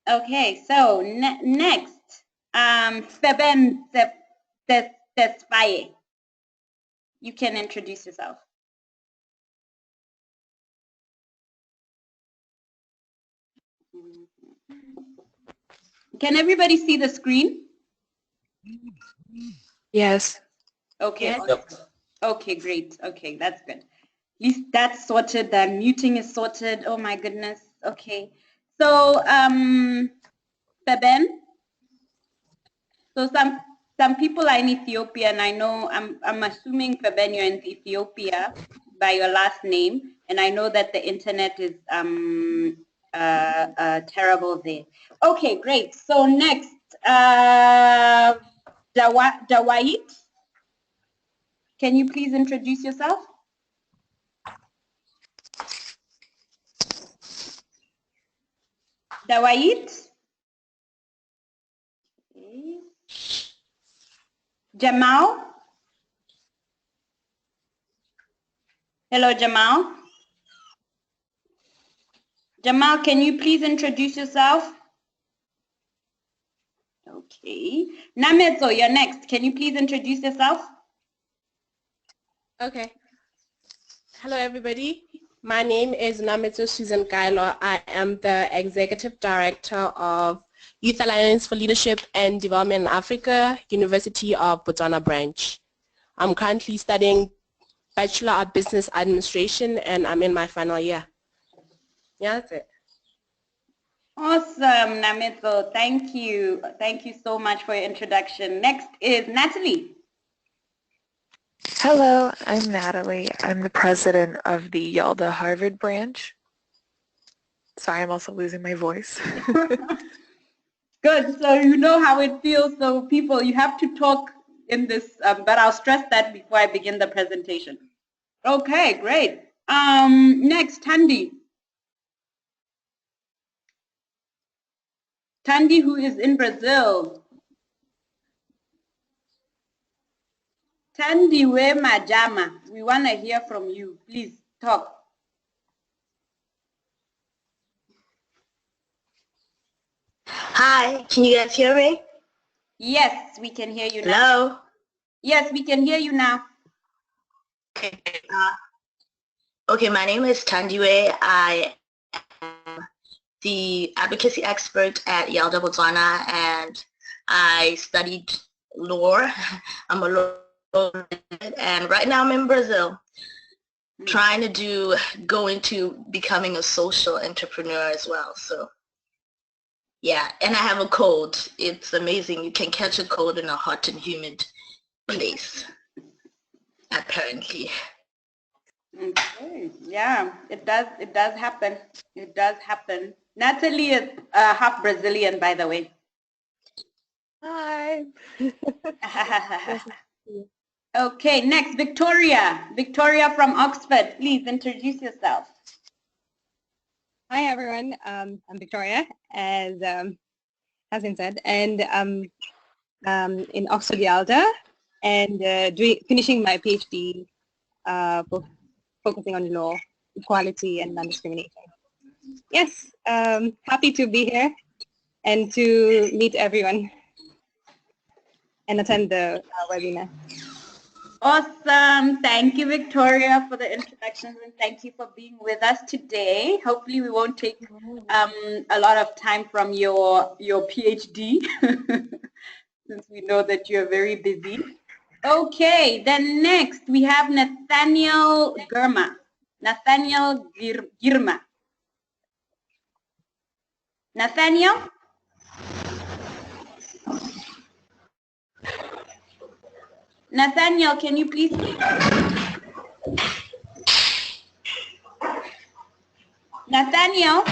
Okay, so next, Feben Tesfaye. You can introduce yourself. Can everybody see the screen? Yes. Okay. Yes. Yep. Okay, great. Okay, that's good. At least that's sorted. The muting is sorted. Oh my goodness. Okay. So, Feben. So some people are in Ethiopia, and I know I'm assuming Feben you're in Ethiopia by your last name, and I know that the internet is terrible there. Okay, great. So next, Dawait, can you please introduce yourself? Dawait. Okay. Jamal. Hello, Jamal. Jamal, can you please introduce yourself? Okay. Namezo, you're next. Can you please introduce yourself? Okay. Hello, everybody. My name is Namezo Susan Kailo. I am the Executive Director of Youth Alliance for Leadership and Development in Africa, University of Botswana branch. I'm currently studying Bachelor of Business Administration, and I'm in my final year. Yeah, that's it. Awesome, Namezo. Thank you. Thank you so much for your introduction. Next is Natalie. Hello, I'm Natalie. I'm the president of the YALDA Harvard branch. Sorry, I'm also losing my voice. Good. So you know how it feels. So people, you have to talk in this, but I'll stress that before I begin the presentation. Okay, great. Next, Tandy. Tandy, who is in Brazil. Tandy we Majama, we want to hear from you. Please talk. Hi, can you guys hear me? Yes, we can hear you now. Hello? Yes, we can hear you now. Okay, okay, my name is Tandiwe. I am the advocacy expert at YALDA Botswana, and I studied law. I'm a lawyer, and right now I'm in Brazil, trying to go into becoming a social entrepreneur as well. So yeah, and I have a cold. It's amazing. You can catch a cold in a hot and humid place, apparently. Okay. Yeah, it does. It does happen. It does happen. Natalie is half Brazilian, by the way. Hi. Okay. Next, Victoria. Victoria from Oxford. Please introduce yourself. Hi everyone. I'm Victoria, as has been said, and in Oxford YALDA, and finishing my PhD, focusing on law, equality, and non-discrimination. Yes, happy to be here and to meet everyone and attend the webinar. Awesome. Thank you, Victoria, for the introductions, and thank you for being with us today. Hopefully we won't take a lot of time from your PhD since we know that you're very busy. Okay, then next we have Nathaniel Girma. Nathaniel Girma. Nathaniel? Nathaniel, can you please speak? Nathaniel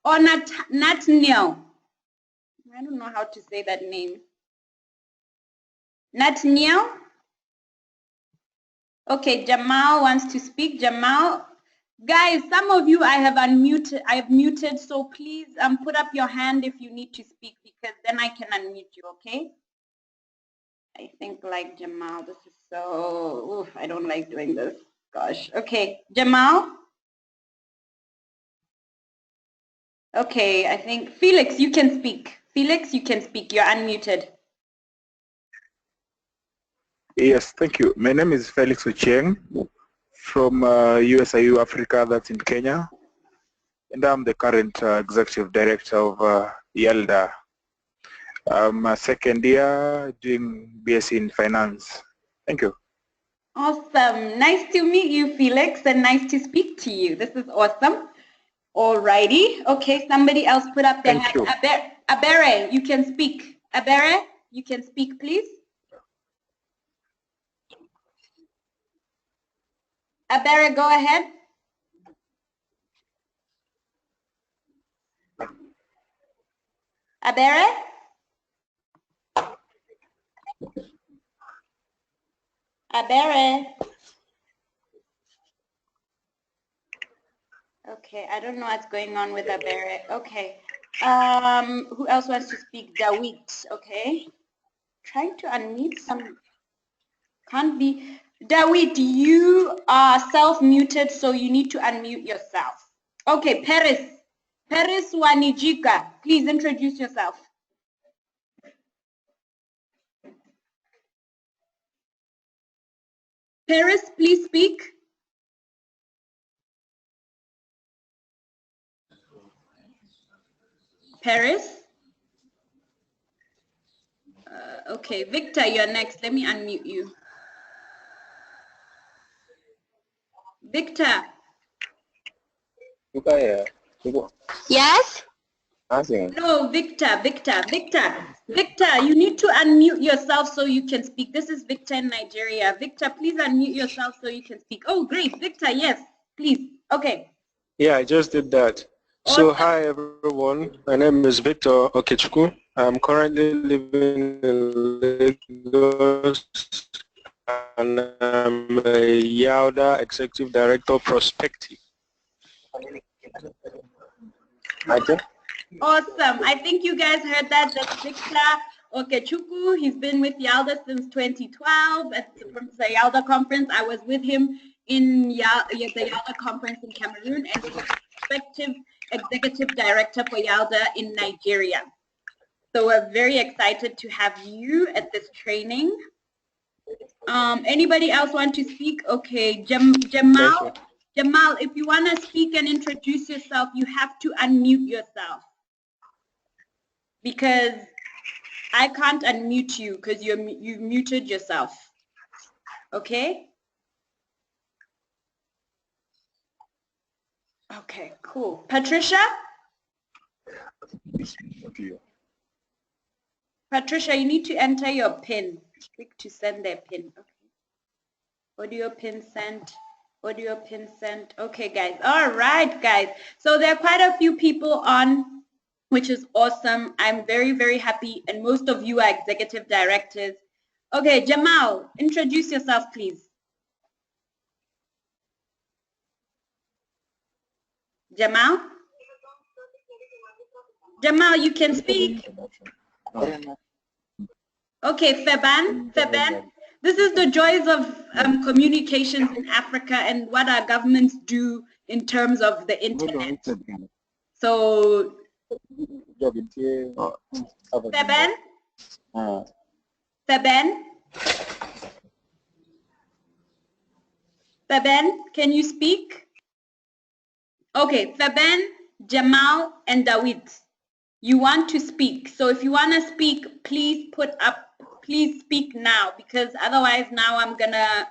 or Nathaniel? I don't know how to say that name. Nathaniel? Okay, Jamal wants to speak. Jamal, guys, some of you I have muted, so please put up your hand if you need to speak, because then I can unmute you, okay? I think like Jamal, this is so, oof, I don't like doing this. Gosh. Okay, Jamal? Okay, I think Felix, you can speak. Felix, you can speak. You're unmuted. Yes, thank you. My name is Felix Ochieng from USIU Africa, that's in Kenya. And I'm the current executive director of YALDA. I'm a second year doing BSc in finance. Thank you. Awesome. Nice to meet you, Felix, and nice to speak to you. This is awesome. Alrighty. Okay, somebody else put up their hand. Abere, you can speak. Abere, you can speak, please. Abere, go ahead. Abere? Abere? Okay, I don't know what's going on with Abere. Okay. Who else wants to speak? Dawit, okay. Trying to unmute some, can't be. Dawit, you are self-muted, so you need to unmute yourself. Okay, Paris. Paris Wanijika, please introduce yourself. Paris, please speak. Paris? Okay, Victor, you're next. Let me unmute you. Victor. Yes? No, Victor, you need to unmute yourself so you can speak. This is Victor in Nigeria. Victor, please unmute yourself so you can speak. Oh, great. Victor, yes, please. Okay. Yeah, I just did that. Awesome. So hi everyone, my name is Victor Okechukwu. I'm currently living in Lagos and I'm a YALDA Executive Director Prospective. Awesome. I think you guys heard that. That's Victor Okechukwu. He's been with YALDA since 2012 from the YALDA conference. I was with him in the YALDA conference in Cameroon, and he's prospective executive director for YALDA in Nigeria. So we're very excited to have you at this training. Anybody else want to speak? Okay, Jamal, if you want to speak and introduce yourself, you have to unmute yourself, because I can't unmute you because you've muted yourself. Okay? Okay, cool. Patricia? Patricia, you need to enter your PIN. Click to send their PIN. Okay. Audio PIN sent. Audio PIN sent. Okay, guys. All right, guys. So there are quite a few people on, which is awesome. I'm very, very happy. And most of you are executive directors. Okay, Jamal, introduce yourself, please. Jamal? Jamal, you can speak. Okay, Faban, this is the joys of communications in Africa and what our governments do in terms of the internet. So, Faban? Faban, can you speak? Okay, Faban, Jamal, and Dawit. You want to speak. So if you want to speak, please please speak now, because otherwise now I'm gonna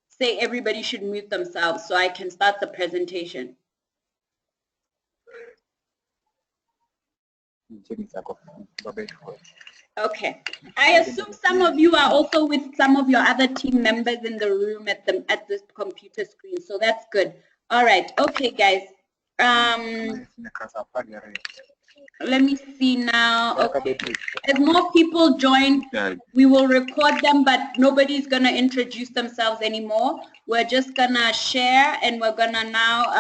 say everybody should mute themselves so I can start the presentation. Okay. I assume some of you are also with some of your other team members in the room at this computer screen, so that's good. All right. Okay, guys. Let me see now. Okay. As more people join, we will record them, but nobody's gonna introduce themselves anymore. We're just gonna share, and we're gonna now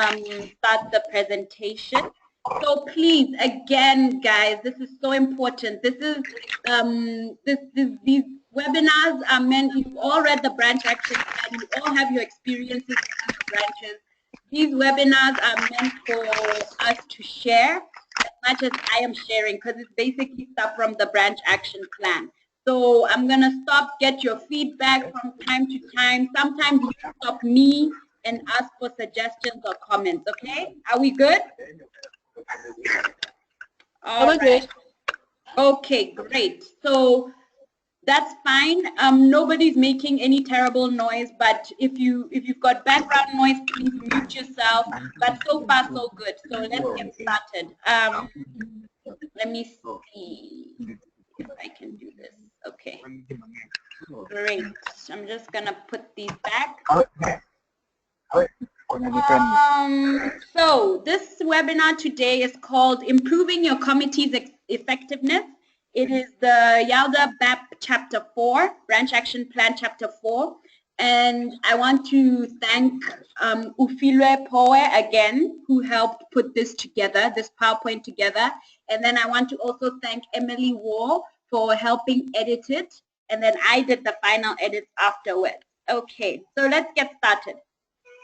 start the presentation. So please, again, guys, this is so important. This is these webinars are meant. You've all read the branch action plan. You all have your experiences in the branches. These webinars are meant for us to share as much as I am sharing, because it's basically stuff from the branch action plan. So I'm going to stop, get your feedback from time to time. Sometimes you stop me and ask for suggestions or comments, okay? Are we good? All right. Good. Okay, great. So that's fine. Nobody's making any terrible noise, but if you've got background noise, please mute yourself. But so far, so good. So let's get started. Let me see if I can do this. Okay. Great. I'm just gonna put these back. So this webinar today is called Improving Your Committee's Effectiveness. It is the YALDA BAP Chapter 4, Branch Action Plan Chapter 4. And I want to thank Ufilwe Poe again, who helped put this together, this PowerPoint together. And then I want to also thank Emily War for helping edit it. And then I did the final edits afterwards. Okay, so let's get started.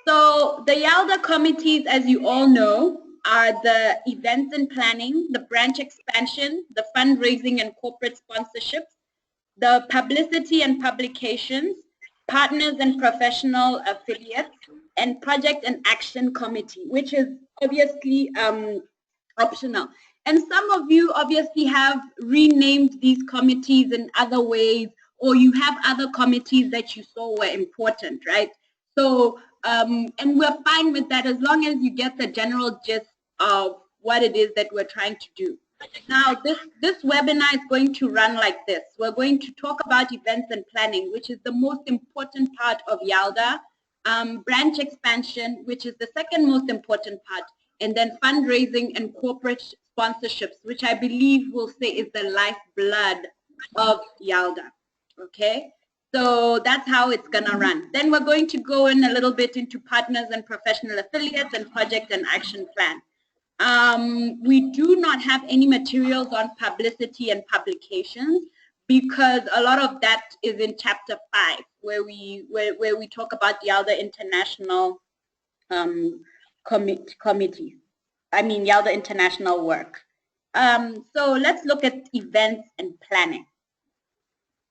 So the YALDA committees, as you all know, are the events and planning, the branch expansion, the fundraising and corporate sponsorships, the publicity and publications, partners and professional affiliates, and project and action committee, which is obviously optional. And some of you obviously have renamed these committees in other ways, or you have other committees that you saw were important, right? So, and we're fine with that as long as you get the general gist of what it is that we're trying to do. Now, this webinar is going to run like this. We're going to talk about events and planning, which is the most important part of YALDA, branch expansion, which is the second most important part, and then fundraising and corporate sponsorships, which I believe we'll say is the lifeblood of YALDA, okay? So that's how it's gonna run. Then we're going to go in a little bit into partners and professional affiliates and project and action plan. We do not have any materials on publicity and publications because a lot of that is in chapter 5, where we talk about the YALDA international committees. I mean YALDA international work. So let's look at events and planning.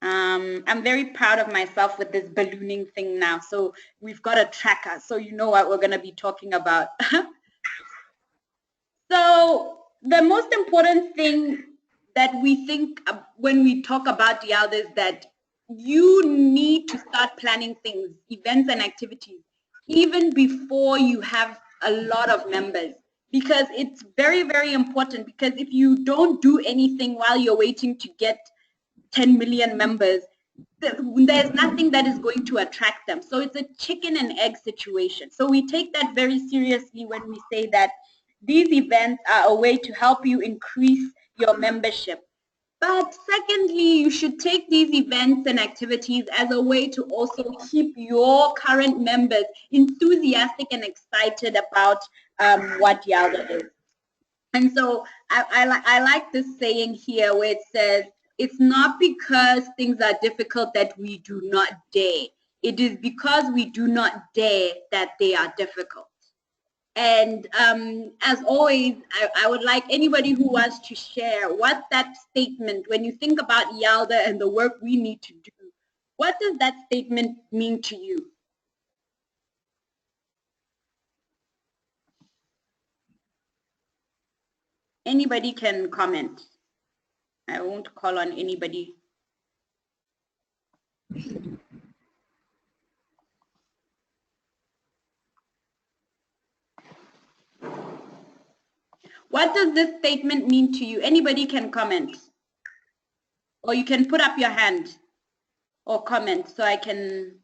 I'm very proud of myself with this ballooning thing now. So we've got a tracker, so you know what we're going to be talking about. So the most important thing that we think when we talk about YALDA is that you need to start planning things, events and activities, even before you have a lot of members. Because it's very, very important, because if you don't do anything while you're waiting to get 10 million members, there's nothing that is going to attract them. So it's a chicken and egg situation. So we take that very seriously when we say that these events are a way to help you increase your membership. But secondly, you should take these events and activities as a way to also keep your current members enthusiastic and excited about what YALDA is. And so I like this saying here where it says, it's not because things are difficult that we do not dare. It is because we do not dare that they are difficult. And as always, I would like anybody who wants to share what that statement, when you think about YALDA and the work we need to do, what does that statement mean to you? Anybody can comment. I won't call on anybody. What does this statement mean to you? Anybody can comment. Or you can put up your hand or comment so I can...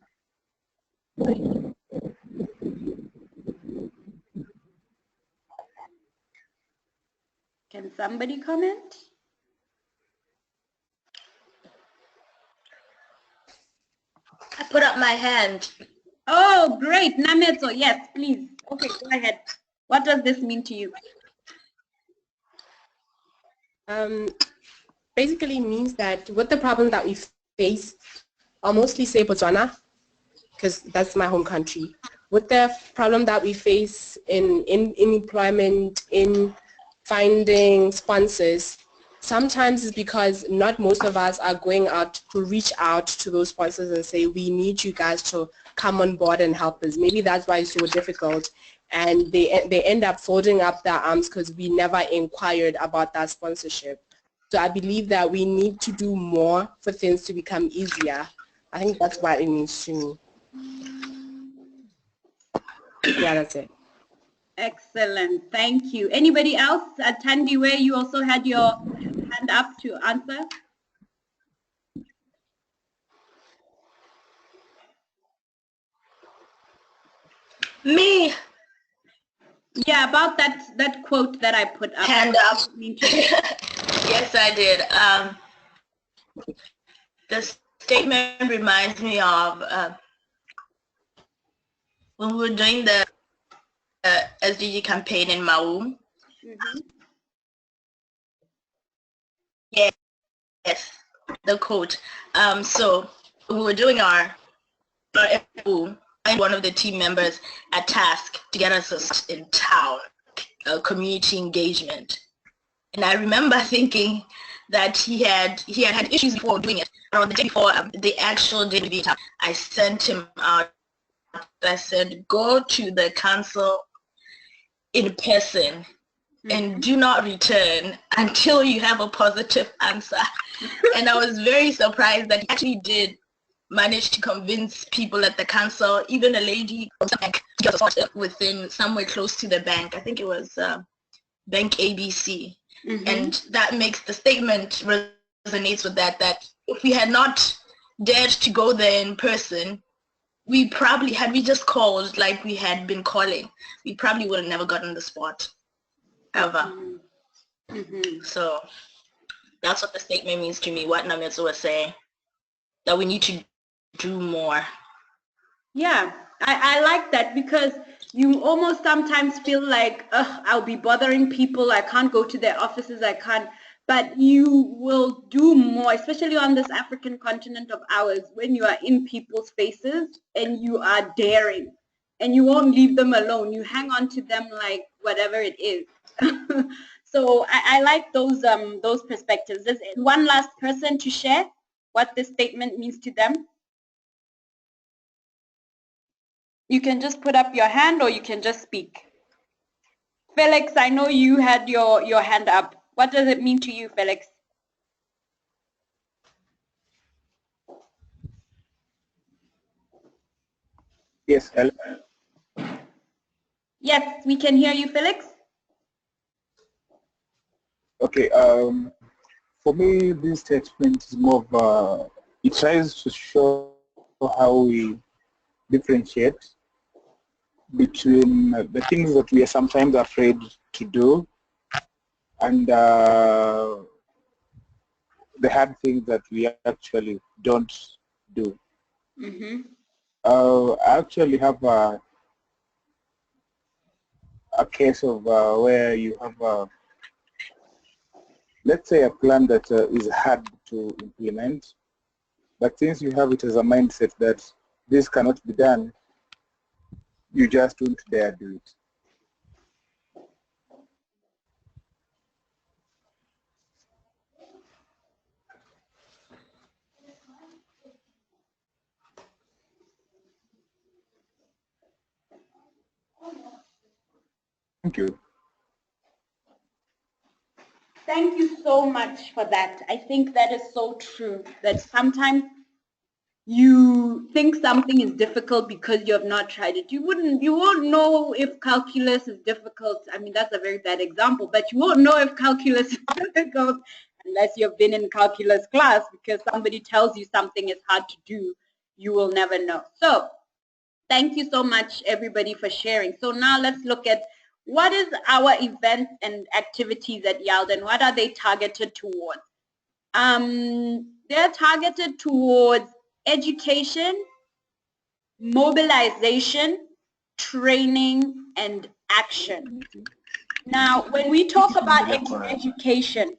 Can somebody comment? I put up my hand. Oh, great. Nameto, yes, please. Okay, go ahead. What does this mean to you? Basically means that with the problems that we face, I'll mostly say Botswana, because that's my home country. with the problem that we face in employment, in finding sponsors, sometimes it's because not most of us are going out to reach out to those sponsors and say, we need you guys to come on board and help us. Maybe that's why it's so difficult, and they end up folding up their arms because we never inquired about that sponsorship. So I believe that we need to do more for things to become easier. I think that's what it means to me. Yeah, that's it. Excellent. Thank you. Anybody else? Tandiwe, you also had your hand up to answer. Me. Yeah, about that quote that I put up. Hand up. Yes, I did. The statement reminds me of when we were doing the SDG campaign in Mau. Mm-hmm. Yes, the quote. So we were doing our FU, and one of the team members a task to get us in town, community engagement. And I remember thinking that he had issues before doing it. And on the day before the actual day to be in town, I sent him out. I said, go to the council in person and do not return until you have a positive answer. And I was very surprised that he actually did manage to convince people at the council, even a lady from the bank, to get us within somewhere close to the bank. I think it was Bank ABC. And that makes the statement resonates with that if we had not dared to go there in person, we probably, had we just called like we had been calling, we probably would have never gotten the spot, ever. So that's what the statement means to me, what Namitsu was saying, that we need to do more. Yeah, I like that, because you almost sometimes feel like, I'll be bothering people, I can't go to their offices, I can't, but you will do more, especially on this African continent of ours, when you are in people's faces and you are daring and you won't leave them alone. You hang on to them like whatever it is. So I like those perspectives. There's one last person to share what this statement means to them. You can just put up your hand or you can just speak. Felix, I know you had your hand up. What does it mean to you, Felix? Yes, hello. Yes, we can hear you, Felix. Okay, for me, this statement is more of, it tries to show how we differentiate between the things that we are sometimes afraid to do and the hard things that we actually don't do. I actually have a case of where you have let's say a plan that is hard to implement, but since you have it as a mindset that this cannot be done, you just don't dare do it. Thank you. Thank you so much for that. I think that is so true, that sometimes you think something is difficult because you have not tried it. You won't know if calculus is difficult. I mean, that's a very bad example, but you won't know if calculus is difficult unless you've been in calculus class, because somebody tells you something is hard to do. You will never know. So thank you so much, everybody, for sharing. So now let's look at what is our events and activities at YALDA and what are they targeted towards? They're targeted towards education, mobilization, training, and action. Now, when we talk about education,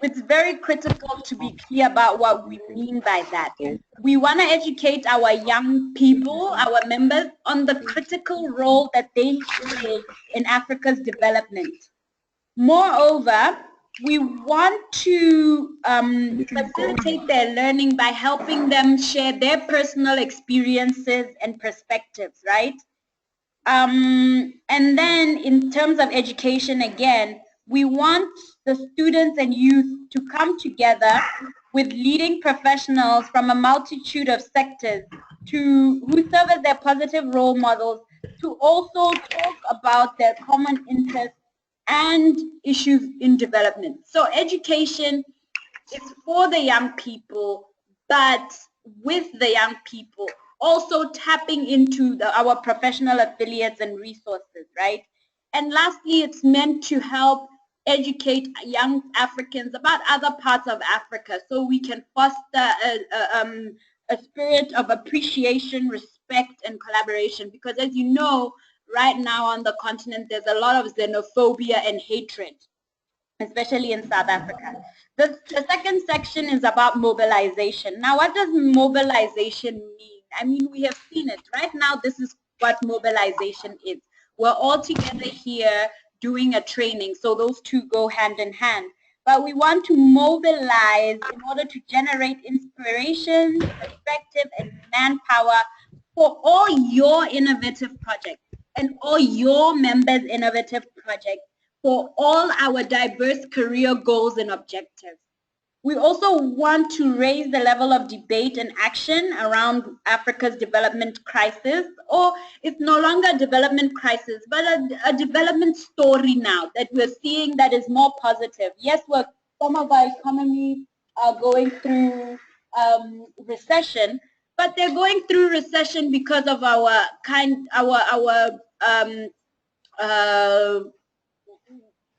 it's very critical to be clear about what we mean by that. We want to educate our young people, our members, on the critical role that they play in Africa's development. Moreover, we want to facilitate their learning by helping them share their personal experiences and perspectives, right? And then in terms of education, again, we want the students and youth to come together with leading professionals from a multitude of sectors who serve as their positive role models to also talk about their common interests and issues in development. So education is for the young people, but with the young people, also tapping into our professional affiliates and resources, right? And lastly, it's meant to help educate young Africans about other parts of Africa so we can foster a spirit of appreciation, respect, and collaboration. Because as you know, right now on the continent, there's a lot of xenophobia and hatred, especially in South Africa. The second section is about mobilization. Now, what does mobilization mean? I mean, we have seen it. Right now, this is what mobilization is. We're all together here doing a training, so those two go hand in hand. But we want to mobilize in order to generate inspiration, perspective, and manpower for all your innovative projects and all your members' innovative projects, for all our diverse career goals and objectives. We also want to raise the level of debate and action around Africa's development crisis, or it's no longer a development crisis, but a development story now that we're seeing that is more positive. Yes, some of our economies are going through recession, but they're going through recession because of our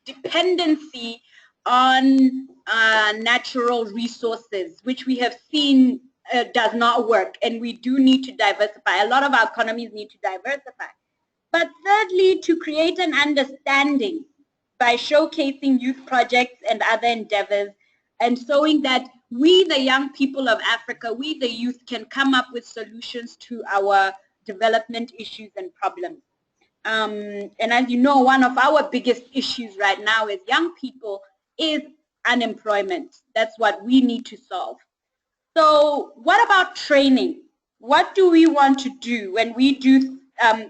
dependency on natural resources, which we have seen does not work, and we do need to diversify. A lot of our economies need to diversify. But thirdly, to create an understanding by showcasing youth projects and other endeavors, and showing that we, the young people of Africa, we, the youth, can come up with solutions to our development issues and problems. And as you know, one of our biggest issues right now as young people is unemployment. That's what we need to solve. So what about training? What do we want to do when we do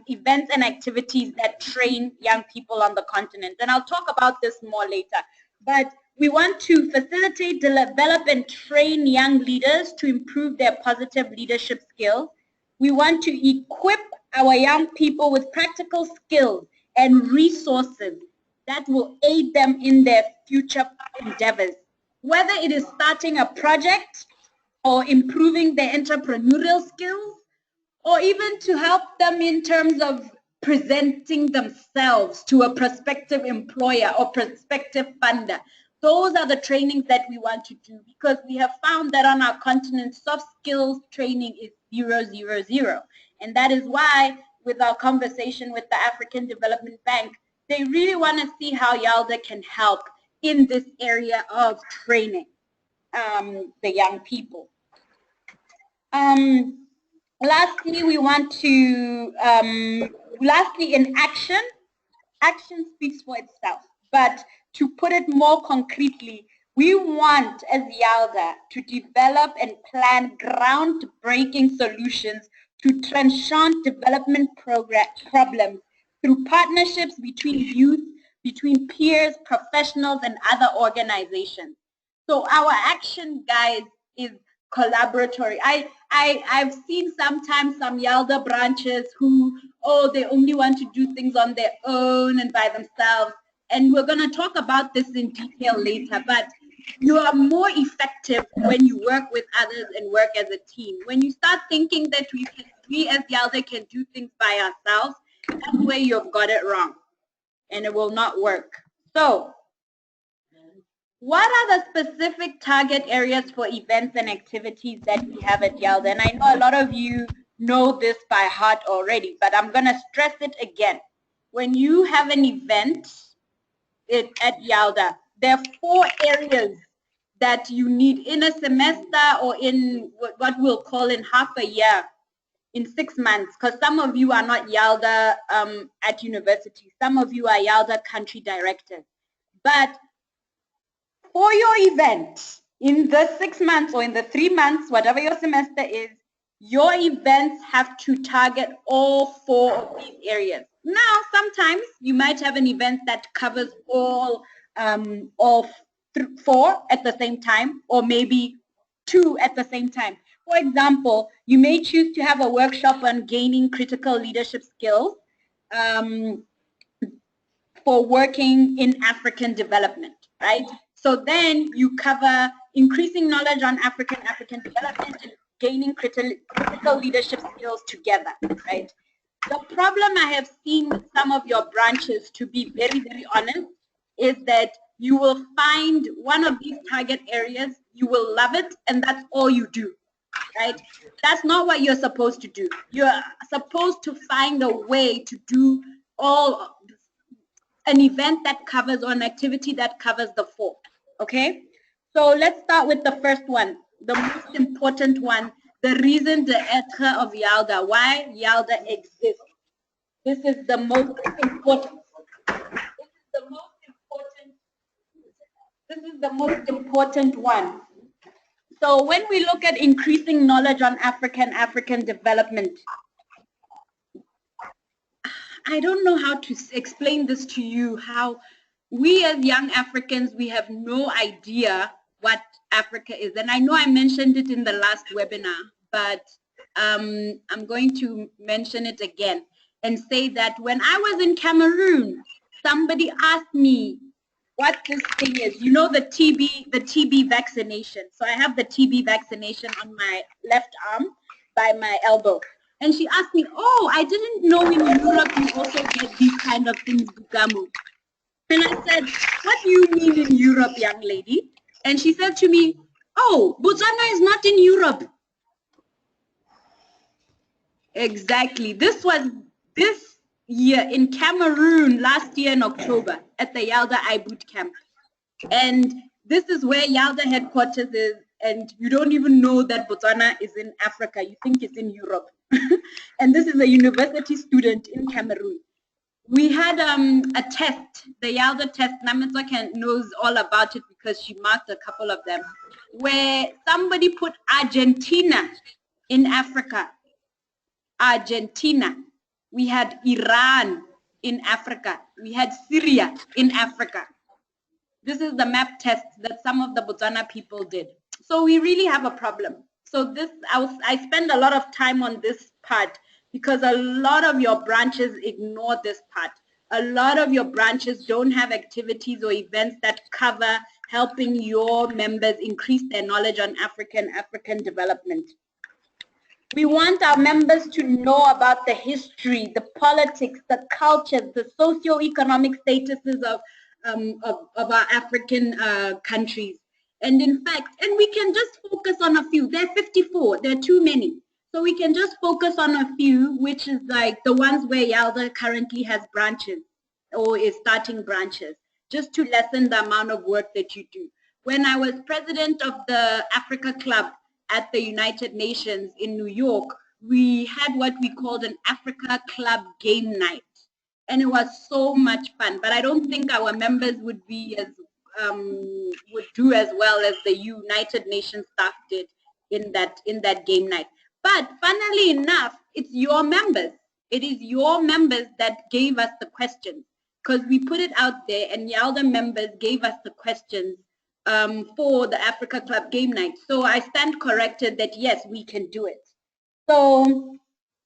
events and activities that train young people on the continent? And I'll talk about this more later. But we want to facilitate, develop, and train young leaders to improve their positive leadership skills. We want to equip our young people with practical skills and resources that will aid them in their future endeavors, whether it is starting a project or improving their entrepreneurial skills, or even to help them in terms of presenting themselves to a prospective employer or prospective funder. Those are the trainings that we want to do, because we have found that on our continent, soft skills training is 000. And that is why, with our conversation with the African Development Bank, they really want to see how YALDA can help in this area of training the young people. Lastly, we want to, lastly, in action speaks for itself. But to put it more concretely, we want, as YALDA, to develop and plan groundbreaking solutions to transcend development problems through partnerships between youth, between peers, professionals, and other organizations. So our action, guys, is collaboratory. I've seen sometimes some YALDA branches who, they only want to do things on their own and by themselves. And we're going to talk about this in detail later, but you are more effective when you work with others and work as a team. When you start thinking that we as YALDA can do things by ourselves, that's where you've got it wrong, and it will not work. So, what are the specific target areas for events and activities that we have at YALDA? And I know a lot of you know this by heart already, but I'm going to stress it again. When you have an event at YALDA, there are 4 areas that you need in a semester or in what we'll call in half a year, in 6 months, because some of you are not YALDA at university. Some of you are YALDA country directors. But for your event, in the 6 months or in the 3 months, whatever your semester is, your events have to target all 4 of these areas. Now, sometimes you might have an event that covers all 4 at the same time, or maybe 2 at the same time. For example, you may choose to have a workshop on gaining critical leadership skills for working in African development, right? So then you cover increasing knowledge on African development and gaining critical leadership skills together, right? The problem I have seen with some of your branches, to be very, very honest, is that you will find one of these target areas, you will love it, and that's all you do, right? That's not what you're supposed to do. You're supposed to find a way to do an event that covers, or an activity that covers the 4, okay? So let's start with the first one, the most important one, the reason d'etre of YALDA, why YALDA exists. This is the most important. This is the most important one. So when we look at increasing knowledge on African development, I don't know how to explain this to you, how we as young Africans, we have no idea what Africa is. And I know I mentioned it in the last webinar, but I'm going to mention it again and say that when I was in Cameroon, somebody asked me what this thing is. You know, the TB vaccination. So I have the TB vaccination on my left arm by my elbow. And she asked me, oh, I didn't know in Europe you also get these kind of things, Bugamu. And I said, what do you mean in Europe, young lady? And she said to me, oh, Botswana is not in Europe. Exactly. This was this year in Cameroon, last year in October, at the YALDA iBoot Camp. And this is where YALDA headquarters is, and you don't even know that Botswana is in Africa. You think it's in Europe. And this is a university student in Cameroon. We had a test, the YALDA test. Nametsa knows all about it because she marked a couple of them, where somebody put Argentina in Africa. Argentina. We had Iran in Africa. We had Syria in Africa. This is the map test that some of the Botswana people did. So we really have a problem. So this, I spend a lot of time on this part because a lot of your branches ignore this part. A lot of your branches don't have activities or events that cover helping your members increase their knowledge on African development. We want our members to know about the history, the politics, the cultures, the socio-economic statuses of our African countries. And in fact, and we can just focus on a few. There are 54, there are too many. So we can just focus on a few, which is like the ones where YALDA currently has branches or is starting branches, just to lessen the amount of work that you do. When I was president of the Africa Club at the United Nations in New York, we had what we called an Africa Club game night. And it was so much fun, but I don't think our members would be as would do as well as the United Nations staff did in that game night. But funnily enough, it's your members. It is your members that gave us the questions, because we put it out there and YALDA members gave us the questions for the Africa Club game night. So I stand corrected that yes, we can do it. So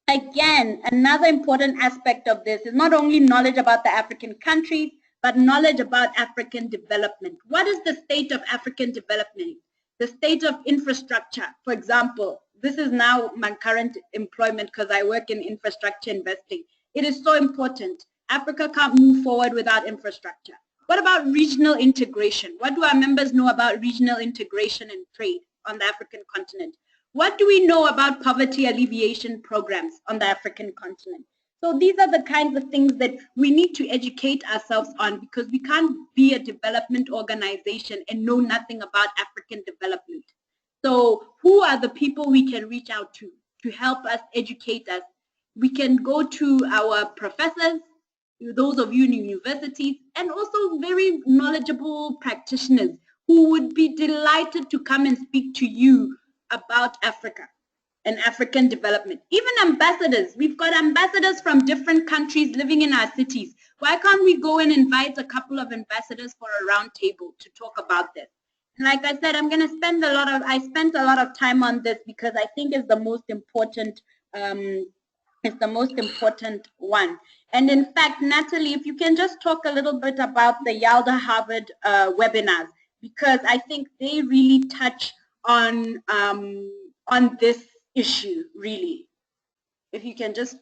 again, another important aspect of this is not only knowledge about the African countries, but knowledge about African development. What is the state of African development? The state of infrastructure, for example. This is now my current employment because I work in infrastructure investing. It is so important. Africa can't move forward without infrastructure. What about regional integration? What do our members know about regional integration and trade on the African continent? What do we know about poverty alleviation programs on the African continent? So these are the kinds of things that we need to educate ourselves on, because we can't be a development organization and know nothing about African development. So who are the people we can reach out to help us, educate us? We can go to our professors, those of you in universities, and also very knowledgeable practitioners who would be delighted to come and speak to you about Africa and African development. Even ambassadors. We've got ambassadors from different countries living in our cities. Why can't we go and invite a couple of ambassadors for a round table to talk about this? And like I said, I spent a lot of time on this because I think it's the most important one. And in fact, Natalie, if you can just talk a little bit about the YALDA Harvard webinars, because I think they really touch on this issue, really. If you can just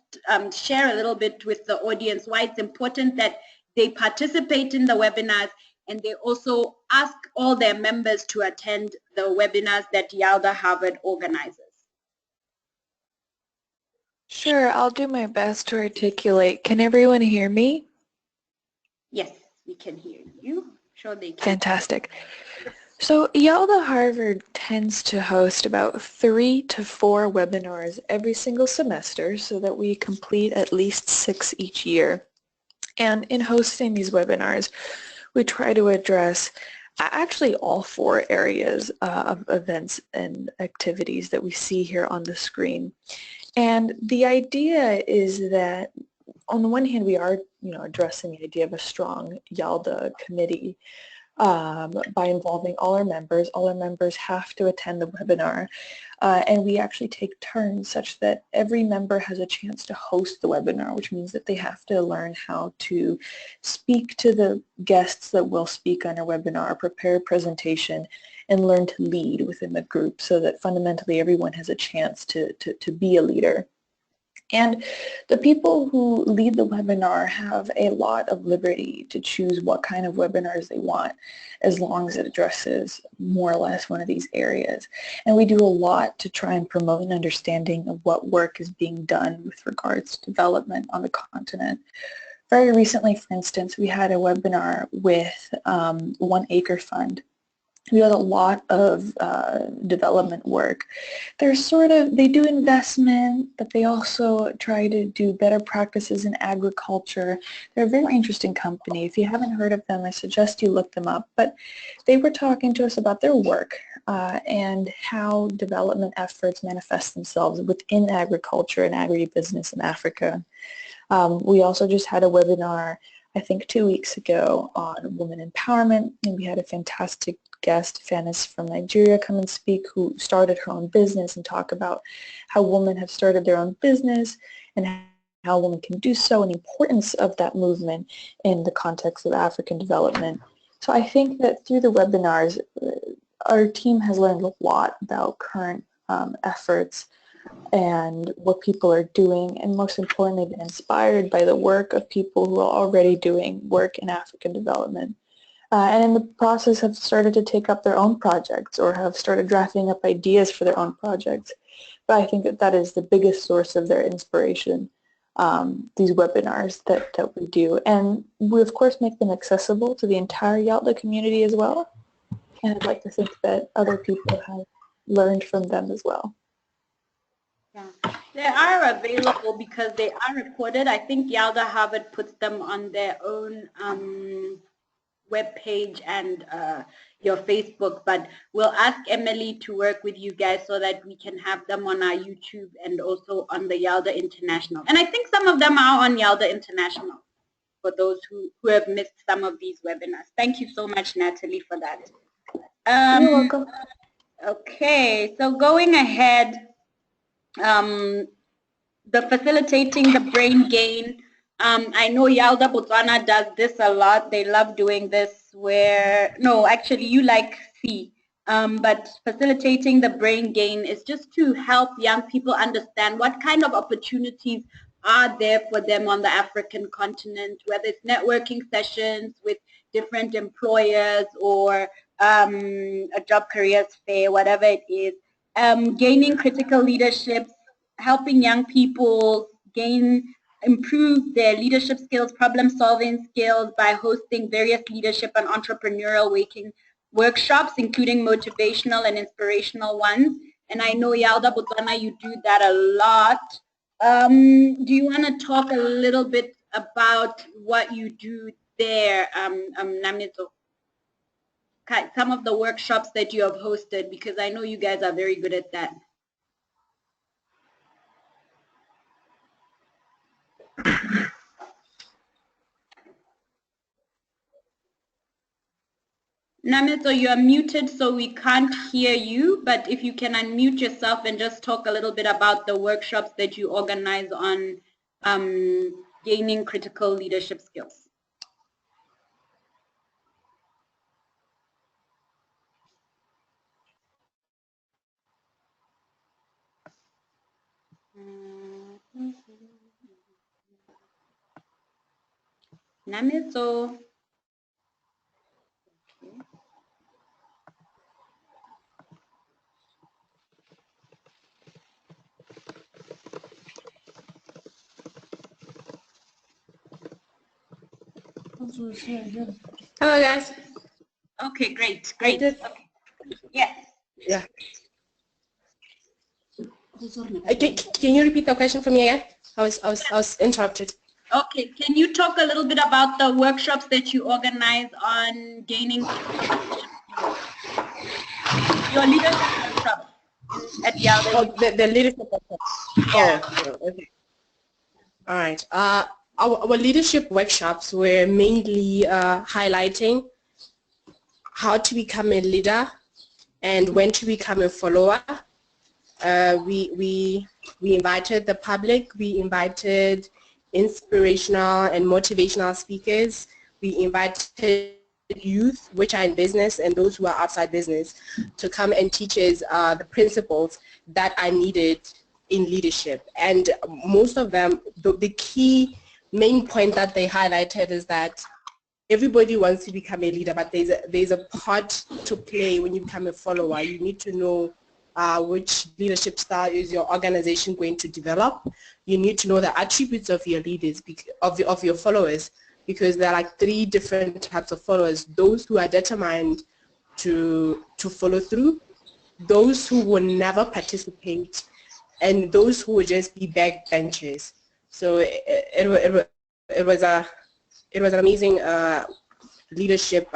share a little bit with the audience why it's important that they participate in the webinars, and they also ask all their members to attend the webinars that YALDA Harvard organizes. Sure, I'll do my best to articulate. Can everyone hear me? Yes, we can hear you. Sure they can. Fantastic. So YALDA Harvard tends to host about 3 to 4 webinars every single semester so that we complete at least 6 each year. And in hosting these webinars, we try to address actually all 4 areas of events and activities that we see here on the screen. And the idea is that on the one hand, we are addressing the idea of a strong YALDA committee by involving all our members. All our members have to attend the webinar, and we actually take turns such that every member has a chance to host the webinar, which means that they have to learn how to speak to the guests that will speak on our webinar, prepare a presentation, and learn to lead within the group so that fundamentally everyone has a chance to be a leader. And the people who lead the webinar have a lot of liberty to choose what kind of webinars they want, as long as it addresses more or less one of these areas. And we do a lot to try and promote an understanding of what work is being done with regards to development on the continent. Very recently, for instance, we had a webinar with 1 Acre Fund. We had a lot of development work. They do investment, but they also try to do better practices in agriculture. They're a very interesting company. If you haven't heard of them, I suggest you look them up. But they were talking to us about their work and how development efforts manifest themselves within agriculture and agribusiness in Africa. We also just had a webinar, I think 2 weeks ago, on women empowerment, and we had a fantastic guest, Fanis from Nigeria, come and speak, who started her own business and talk about how women have started their own business and how women can do so and the importance of that movement in the context of African development. So I think that through the webinars, our team has learned a lot about current efforts and what people are doing, and most importantly, been inspired by the work of people who are already doing work in African development. And in the process have started to take up their own projects or have started drafting up ideas for their own projects. But I think that that is the biggest source of their inspiration, these webinars that we do. And we, of course, make them accessible to the entire YALDA community as well. And I'd like to think that other people have learned from them as well. Yeah. They are available because they are recorded. I think YALDA Harvard puts them on their own web page and your Facebook, but we'll ask Emily to work with you guys so that we can have them on our YouTube and also on the YALDA International. And I think some of them are on YALDA International for those who have missed some of these webinars. Thank you so much, Natalie, for that. You're welcome. Okay, so going ahead, the facilitating the brain gain. I know YALDA Botswana does this a lot. They love doing this where, no, actually you like C. But facilitating the brain gain is just to help young people understand what kind of opportunities are there for them on the African continent, whether it's networking sessions with different employers or a job careers fair, whatever it is. Gaining critical leadership, helping young people gain improve their leadership skills, problem-solving skills by hosting various leadership and entrepreneurial workshops, including motivational and inspirational ones. And I know YALDA Botswana, you do that a lot. Do you want to talk a little bit about what you do there, Namizo? Some of the workshops that you have hosted, because I know you guys are very good at that. Namito, you are muted, so we can't hear you, but if you can unmute yourself and just talk a little bit about the workshops that you organize on gaining critical leadership skills. Namito. Hello, guys. Okay, great. Okay. Yes. Yeah. Can you repeat the question for me again? I was interrupted. Okay, can you talk a little bit about the workshops that you organize on gaining your leadership workshop at YALDA? Oh, the leadership workshop. Yeah. Oh, okay. All right. Our leadership workshops were mainly highlighting how to become a leader and when to become a follower. We invited the public. We invited inspirational and motivational speakers. We invited youth, which are in business, and those who are outside business, to come and teach us the principles that are needed in leadership. And most of them, the key main point that they highlighted is that everybody wants to become a leader, but there's a part to play when you become a follower. You need to know which leadership style is your organization going to develop. You need to know the attributes of your leaders, of your followers, because there are like 3 different types of followers: those who are determined to follow through, those who will never participate, and those who will just be backbenchers. So it was an amazing leadership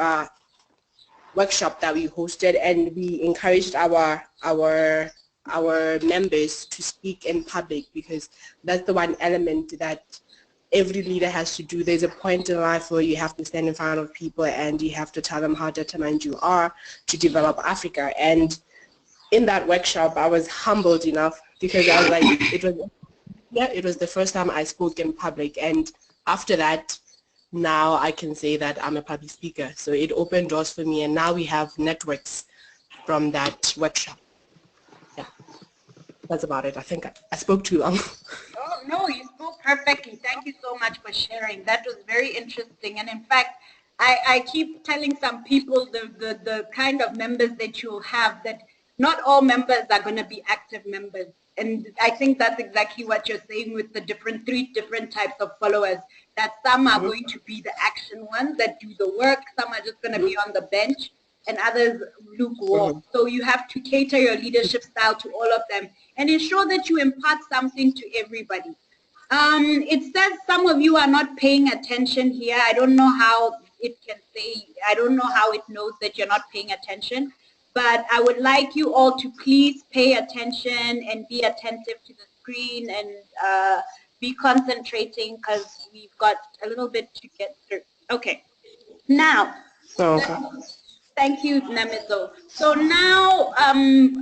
workshop that we hosted, and we encouraged our members to speak in public, because that's the one element that every leader has to do. There's a point in life where you have to stand in front of people and you have to tell them how determined you are to develop Africa. And in that workshop, I was humbled enough, because I was like, it was the first time I spoke in public, and after that, now I can say that I'm a public speaker. So it opened doors for me, and now we have networks from that workshop. Yeah, that's about it. I think I spoke too long. Oh, no, you spoke perfectly. Thank you so much for sharing. That was very interesting. And in fact, I keep telling some people the kind of members that you'll have, that not all members are going to be active members. And I think that's exactly what you're saying with the 3 different types of followers, that some are going to be the action ones that do the work, some are just going to be on the bench, and others lukewarm. So you have to cater your leadership style to all of them and ensure that you impart something to everybody. It says some of you are not paying attention here. I don't know how it can say, I don't know how it knows that you're not paying attention. But I would like you all to please pay attention and be attentive to the screen and be concentrating, because we've got a little bit to get through. Okay. Now, thank you, Namizo. So now,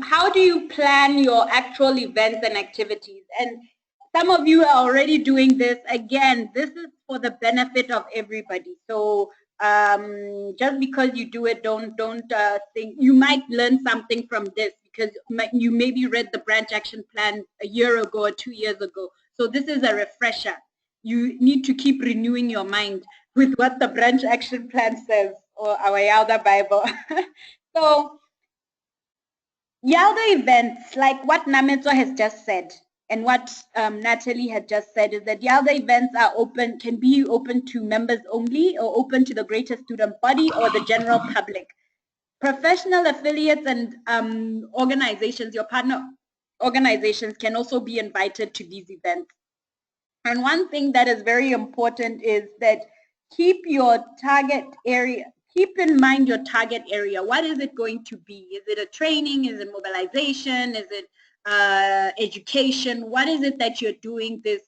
how do you plan your actual events and activities? And some of you are already doing this. Again, this is for the benefit of everybody. So just because you do it, don't think you might learn something from this, because you maybe read the branch action plan a year ago or 2 years ago. So this is a refresher. You need to keep renewing your mind with what the branch action plan says, or our YALDA Bible. So YALDA events, like what Namezo has just said, and what Natalie had just said is that YALDA events are open, can be open to members only, or open to the greater student body or the general public. Professional affiliates and organizations, your partner organizations, can also be invited to these events. And one thing that is very important is that keep your target area, keep in mind your target area. What is it going to be? Is it a training? Is it mobilization? Is it education? What is it that you're doing this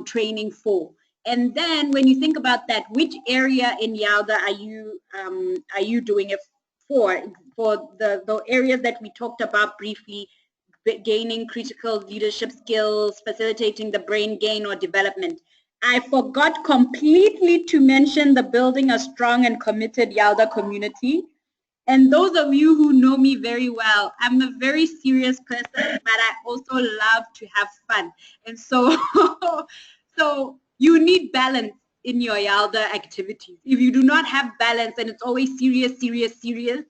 training for? And then when you think about that, which area in YALDA are you doing it for? For the areas that we talked about briefly, gaining critical leadership skills, facilitating the brain gain or development. I forgot completely to mention the building a strong and committed YALDA community. And those of you who know me very well, I'm a very serious person, but I also love to have fun. And so, so you need balance in your YALDA activities. If you do not have balance and it's always serious, serious, serious,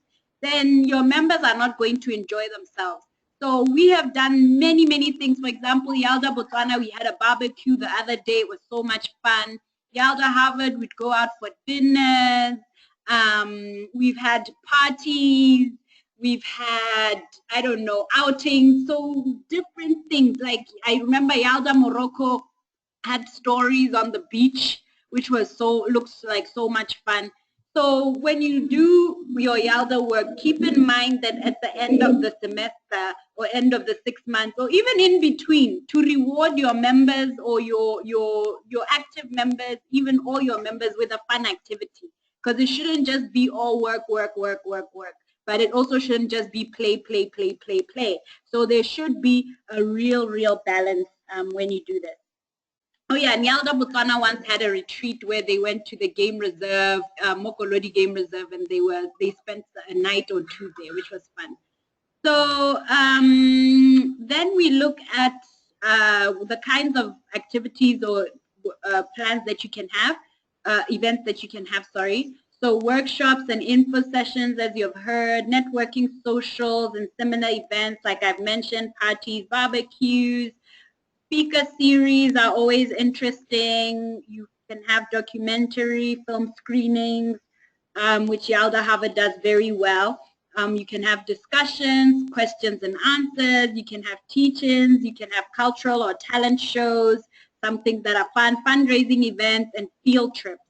then your members are not going to enjoy themselves. So we have done many, many things. For example, YALDA Botswana, we had a barbecue the other day. It was so much fun. YALDA Harvard, we'd go out for dinners. We've had parties. We've had, I don't know, outings. So different things. Like I remember YALDA Morocco had stories on the beach, which was looks like so much fun. So when you do your YALDA work, keep in mind that at the end of the semester or end of the 6 months or even in between, to reward your members or your active members, even all your members, with a fun activity. Because it shouldn't just be all work, work, work, work, work. But it also shouldn't just be play, play, play, play, play. So there should be a real balance when you do this. Oh yeah, YALDA Botswana once had a retreat where they went to the game reserve, Mokolodi Game Reserve, and they spent a night or two there, which was fun. So then we look at the kinds of activities or plans that you can have, events that you can have, sorry. So workshops and info sessions, as you've heard, networking, socials, and seminar events, like I've mentioned, parties, barbecues. Speaker series are always interesting. You can have documentary film screenings, which YALDA Harvard does very well. You can have discussions, questions and answers. You can have teach-ins. You can have cultural or talent shows, some things that are fun, fundraising events, and field trips.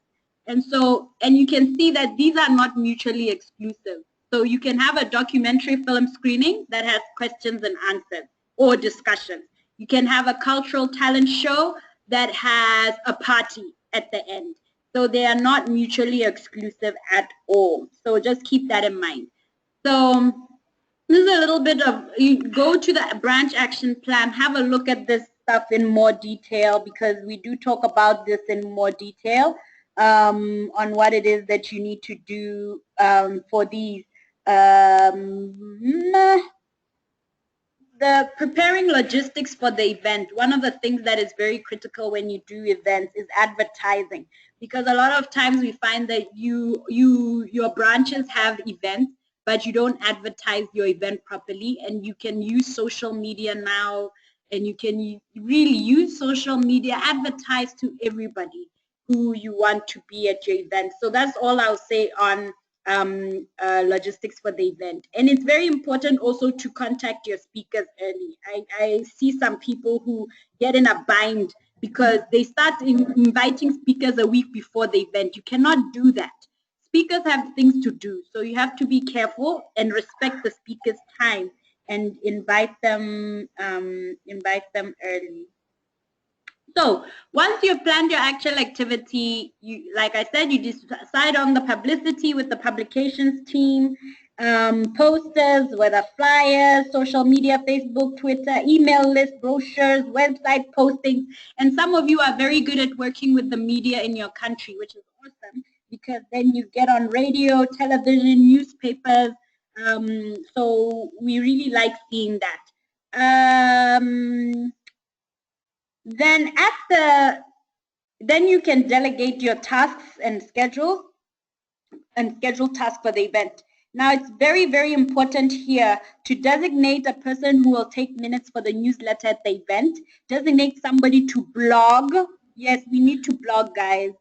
And so, and you can see that these are not mutually exclusive. So you can have a documentary film screening that has questions and answers or discussions. You can have a cultural talent show that has a party at the end. So they are not mutually exclusive at all. So just keep that in mind. So this is a little bit of, you go to the branch action plan, have a look at this stuff in more detail, because we do talk about this in more detail on what it is that you need to do for these. The preparing logistics for the event, one of the things that is very critical when you do events is advertising, because a lot of times we find that your branches have events, but you don't advertise your event properly. And you can use social media now, and you can really use social media, advertise to everybody who you want to be at your event. So that's all I'll say on logistics for the event. And it's very important also to contact your speakers early. I see some people who get in a bind because they start inviting speakers a week before the event. You cannot do that. Speakers have things to do, so you have to be careful and respect the speaker's time and invite them early. So once you've planned your actual activity, like I said, you decide on the publicity with the publications team, posters, whether flyers, social media, Facebook, Twitter, email list, brochures, website postings. And some of you are very good at working with the media in your country, which is awesome, because then you get on radio, television, newspapers. So we really like seeing that. Then you can delegate your tasks and schedule tasks for the event. Now, it's very, very important here to designate a person who will take minutes for the newsletter at the event. Designate somebody to blog. Yes, we need to blog, guys.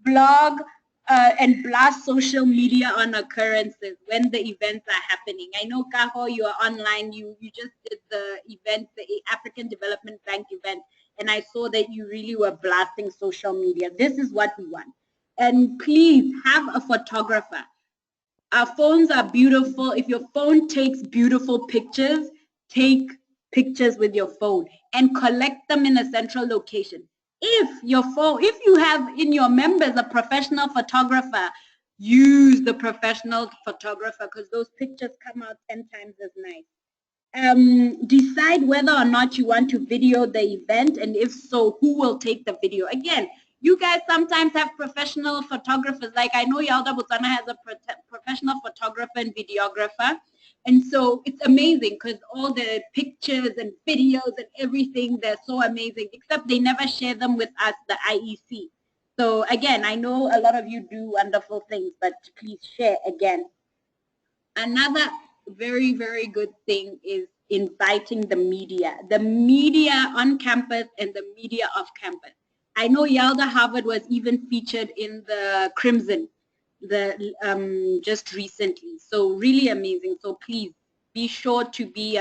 Blog and blast social media on occurrences when the events are happening. I know, Kaho, you are online. You just did the event, the African Development Bank event, and I saw that you really were blasting social media. This is what we want. And please have a photographer. Our phones are beautiful. If your phone takes beautiful pictures, take pictures with your phone and collect them in a central location. If you have in your members a professional photographer, use the professional photographer because those pictures come out 10 times as nice. Decide whether or not you want to video the event, and if so, who will take the video. Again, you guys sometimes have professional photographers. Like I know YALDA Botswana has a professional photographer and videographer. And so it's amazing because all the pictures and videos and everything, they're so amazing, except they never share them with us, the IEC. So again, I know a lot of you do wonderful things, but please share again. Another very, very good thing is inviting the media on campus and the media off campus. I know YALDA Harvard was even featured in the Crimson just recently. So really amazing. So please be sure to be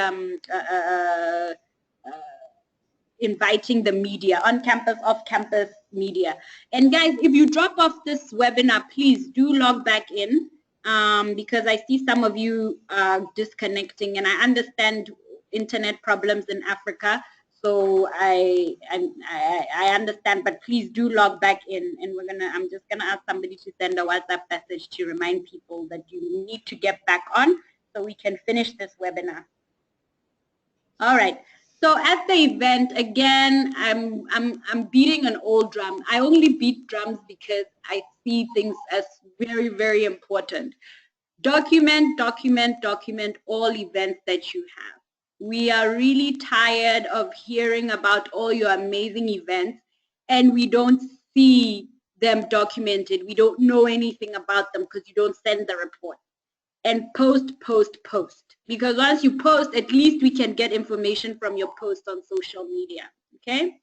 inviting the media, on campus, off campus media. And guys, if you drop off this webinar, please do log back in because I see some of you are disconnecting, and I understand internet problems in Africa. So I understand, but please do log back in, and I'm just gonna ask somebody to send a WhatsApp message to remind people that you need to get back on so we can finish this webinar. All right. So at the event, again, I'm beating an old drum. I only beat drums because I see things as very, very important. Document, document, document all events that you have. We are really tired of hearing about all your amazing events, and we don't see them documented. We don't know anything about them because you don't send the report. And post, post, post. Because once you post, at least we can get information from your post on social media, okay?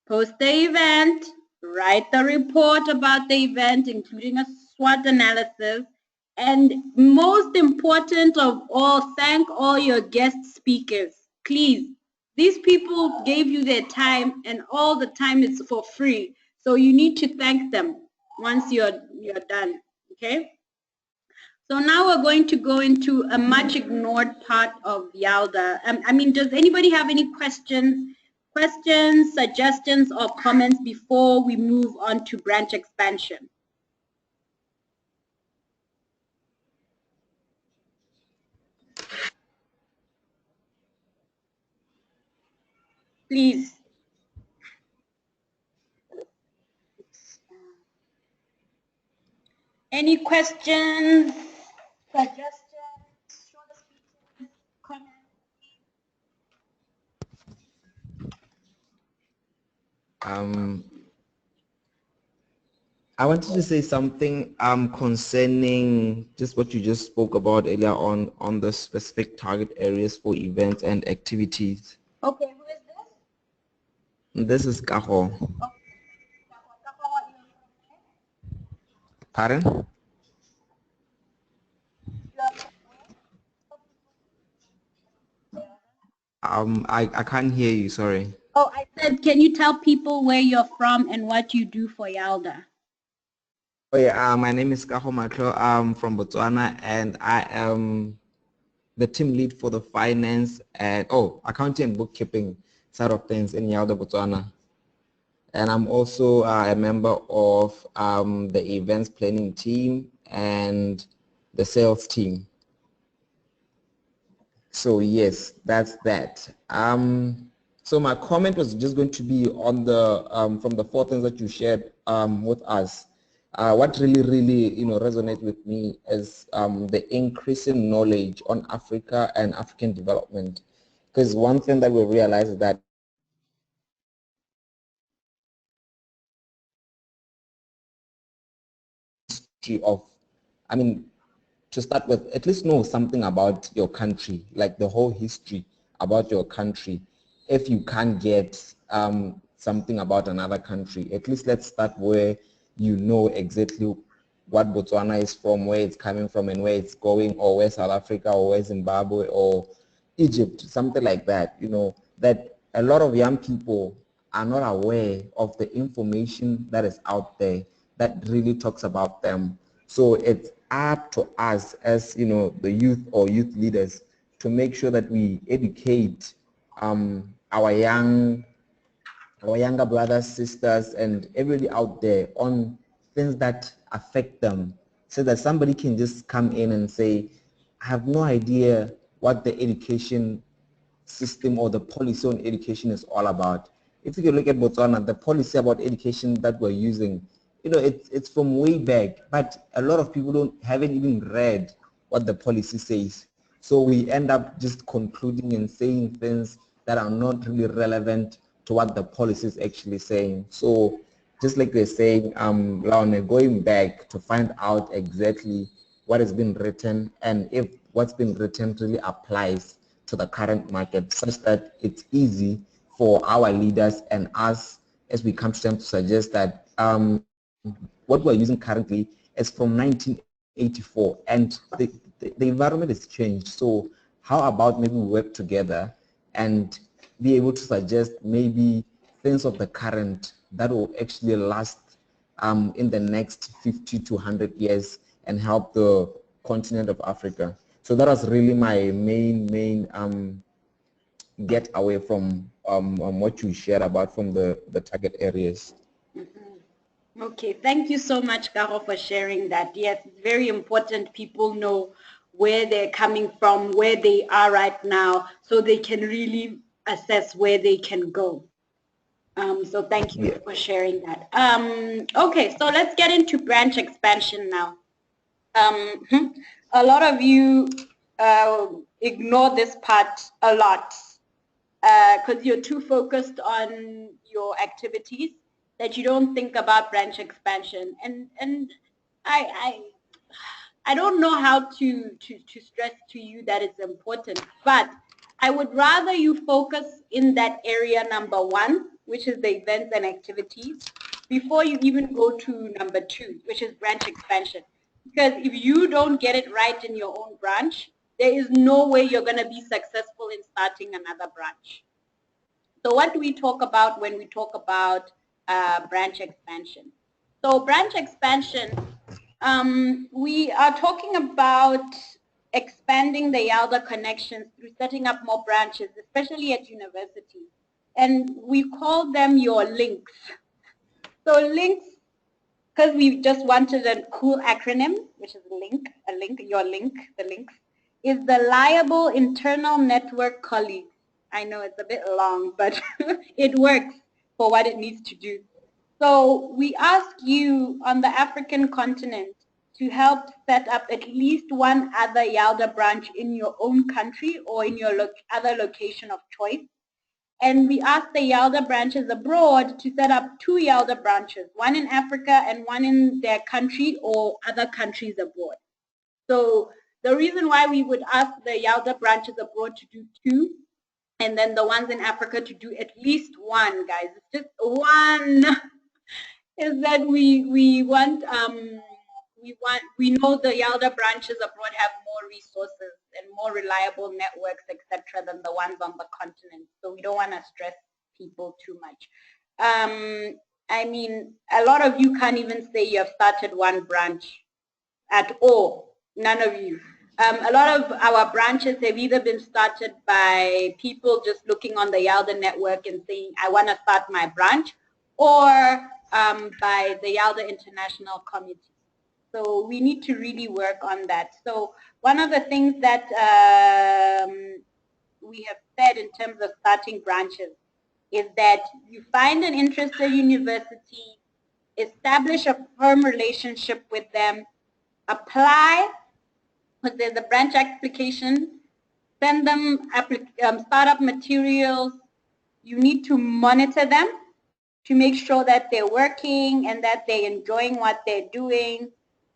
Post the event, write the report about the event, including a SWOT analysis, and most important of all, thank all your guest speakers. Please, these people gave you their time, and all the time is for free. So you need to thank them once you're done, okay? So now we're going to go into a much ignored part of YALDA. I mean, does anybody have any questions, suggestions, or comments before we move on to branch expansion? Please. Any questions, suggestions, short speeches, comments? I wanted to say something concerning just what you just spoke about earlier on the specific target areas for events and activities. Okay, who is this? This is Kaho. Okay. Pardon? I can't hear you, sorry. Oh, I said, can you tell people where you're from and what you do for YALDA? Oh yeah, my name is Kaho Matlo. I'm from Botswana, and I am the team lead for the finance and accounting and bookkeeping side of things in YALDA Botswana. And I'm also a member of the events planning team and the sales team. So yes, that's that. So my comment was just going to be on the from the 4 things that you shared with us. What really resonates with me is the increasing knowledge on Africa and African development. Because one thing that we realize is that of, to start with, at least know something about your country, like the whole history about your country. If you can't get something about another country, at least let's start where you know exactly what Botswana is from, where it's coming from and where it's going, or where South Africa or where Zimbabwe or Egypt, something like that, you know, that a lot of young people are not aware of the information that is out there that really talks about them. So it's up to us as, you know, the youth or youth leaders to make sure that we educate our younger brothers, sisters, and everybody out there on things that affect them, so that somebody can just come in and say, I have no idea what the education system or the policy on education is all about. If you look at Botswana, the policy about education that we're using, you know, it's from way back, but a lot of people haven't even read what the policy says. So we end up just concluding and saying things that are not really relevant to what the policy is actually saying. So just like they're saying, Laone, going back to find out exactly what has been written and if what's been written really applies to the current market, such that it's easy for our leaders and us as we come to them to suggest that what we're using currently is from 1984 and the environment has changed. So how about maybe we work together and be able to suggest maybe things of the current that will actually last in the next 50 to 100 years and help the continent of Africa. So that was really my main get away from what you shared about from the target areas. Mm-hmm. Okay, thank you so much, Caro, for sharing that. Yes, it's very important people know where they're coming from, where they are right now, so they can really assess where they can go. So thank you for sharing that. Okay, so let's get into branch expansion now. A lot of you ignore this part a lot because you're too focused on your activities that you don't think about branch expansion. And I don't know how to stress to you that it's important, but I would rather you focus in that area number 1, which is the events and activities, before you even go to number 2, which is branch expansion. Because if you don't get it right in your own branch, there is no way you're going to be successful in starting another branch. So what do we talk about when we talk about branch expansion? So branch expansion, we are talking about expanding the YALDA connections through setting up more branches, especially at universities. And we call them your links. So links, because we just wanted a cool acronym, which is link, your link, the links, is the liable internal network colleagues. I know it's a bit long, but it works for what it needs to do. So we ask you on the African continent to help set up at least one other YALDA branch in your own country or in your other location of choice. And we ask the YALDA branches abroad to set up 2 YALDA branches, one in Africa and one in their country or other countries abroad. So the reason why we would ask the YALDA branches abroad to do 2 and then the ones in Africa to do at least 1, guys, it's just 1, is that we know the YALDA branches abroad have more resources and more reliable networks, etc., than the ones on the continent. So we don't want to stress people too much. I mean, a lot of you can't even say you have started one branch at all. None of you. A lot of our branches have either been started by people just looking on the YALDA network and saying, I want to start my branch, or by the YALDA International Committee. So we need to really work on that. So one of the things that we have said in terms of starting branches is that you find an interested university, establish a firm relationship with them, apply with the branch application, send them startup materials. You need to monitor them to make sure that they're working and that they're enjoying what they're doing.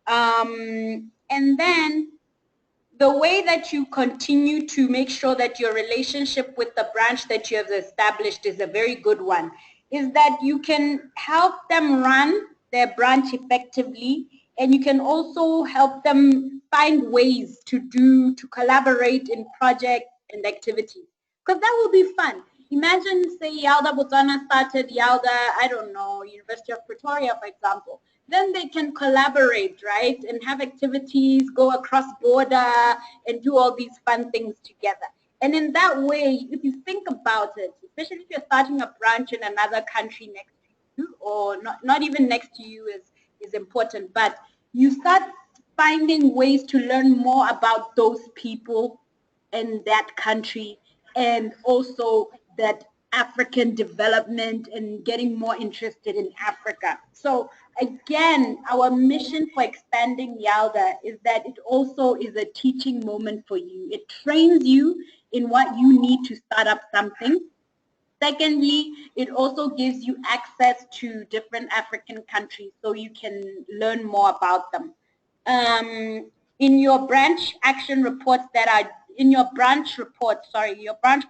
And then the way that you continue to make sure that your relationship with the branch that you have established is a very good one, is that you can help them run their branch effectively, and you can also help them find ways to collaborate in projects and activities, because that will be fun. Imagine, say, YALDA Botswana started YALDA, I don't know, University of Pretoria, for example. Then they can collaborate, right, and have activities, go across border, and do all these fun things together. And in that way, if you think about it, especially if you're starting a branch in another country next to you, or not even next to you is important, but you start finding ways to learn more about those people in that country, and also that African development and getting more interested in Africa. So again, our mission for expanding YALDA is that it also is a teaching moment for you. It trains you in what you need to start up something. Secondly, it also gives you access to different African countries so you can learn more about them. In your branch action reports that are your branch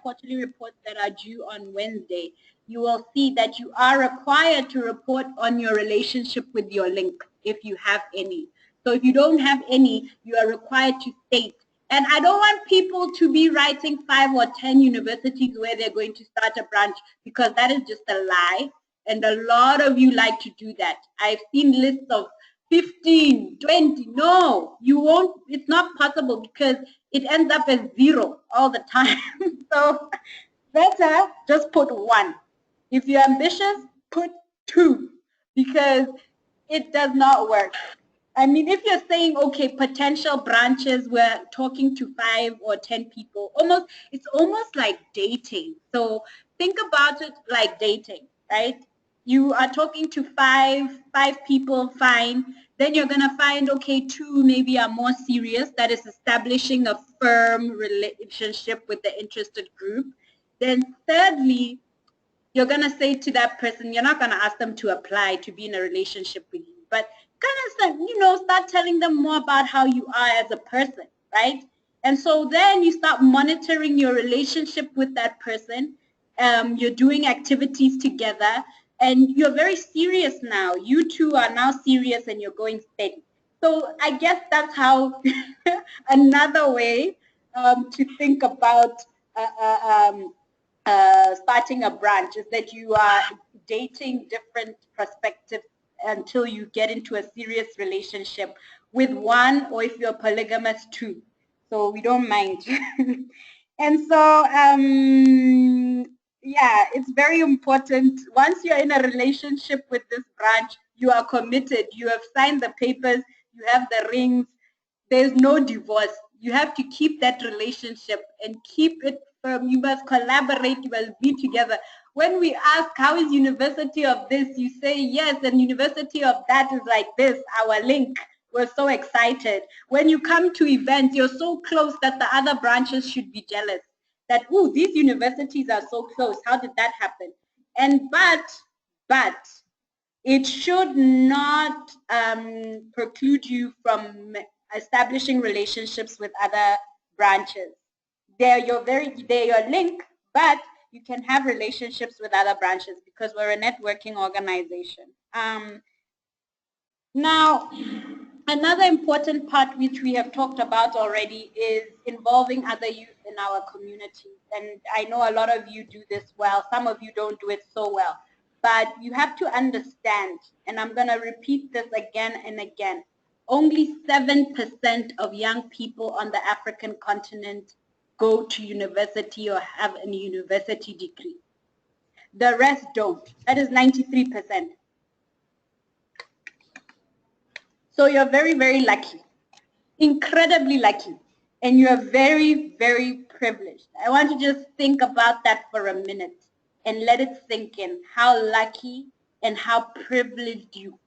quarterly reports that are due on Wednesday, you will see that you are required to report on your relationship with your link if you have any. So if you don't have any, you are required to state. And I don't want people to be writing 5 or 10 universities where they're going to start a branch, because that is just a lie. And a lot of you like to do that. I've seen lists of 15, 20. No, you won't. It's not possible, because it ends up as 0 all the time. So better just put 1. If you're ambitious, put 2, because it does not work. I mean, if you're saying, okay, potential branches, we're talking to 5 or 10 people, it's almost like dating. So think about it like dating, right? You are talking to five people, fine. Then you're going to find, okay, 2 maybe are more serious, that is establishing a firm relationship with the interested group. Then thirdly, you're going to say to that person, you're not going to ask them to apply to be in a relationship with you, but kind of, start telling them more about how you are as a person, right? And so then you start monitoring your relationship with that person. You're doing activities together, and you're very serious now. You two are now serious, and you're going steady. So I guess that's how another way to think about starting a branch is that you are dating different perspectives until you get into a serious relationship with one, or if you're polygamous, 2. So we don't mind. And so, yeah, it's very important. Once you're in a relationship with this branch, you are committed. You have signed the papers. You have the rings. There's no divorce. You have to keep that relationship and keep it firm. You must collaborate. You must be together. When we ask, how is university of this? You say, yes, and university of that is like this, our link. We're so excited. When you come to events, you're so close that the other branches should be jealous. That, ooh, these universities are so close. How did that happen? And but it should not preclude you from establishing relationships with other branches. They're your link, but you can have relationships with other branches, because we're a networking organization. Now, another important part which we have talked about already is involving other youth in our community. And I know a lot of you do this well. Some of you don't do it so well. But you have to understand, and I'm going to repeat this again and again, only 7% of young people on the African continent go to university or have a university degree. The rest don't. That is 93%. So you're very, very lucky, incredibly lucky, and you're very, very privileged. I want you to just think about that for a minute and let it sink in, how lucky and how privileged you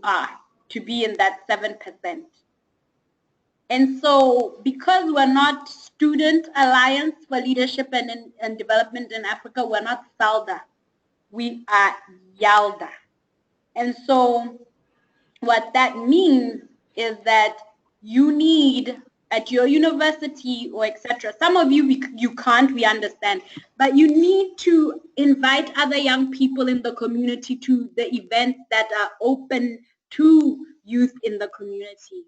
are to be in that 7%. And so because we're not Student Alliance for Leadership and Development in Africa, we're not SALDA, we are YALDA. And so what that means is that you need at your university or etc. Some of you, you can't, we understand, but you need to invite other young people in the community to the events that are open to youth in the community.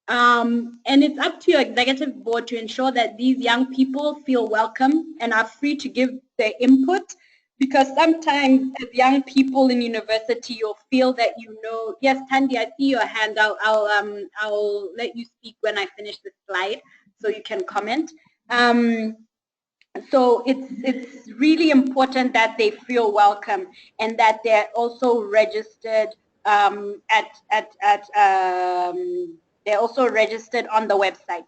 And it's up to your executive board to ensure that these young people feel welcome and are free to give their input, because sometimes as young people in university, you'll feel that you know. Yes, Tandy, I see your hand. I'll let you speak when I finish the slide, so you can comment. So it's really important that they feel welcome and that they're also registered they're also registered on the website.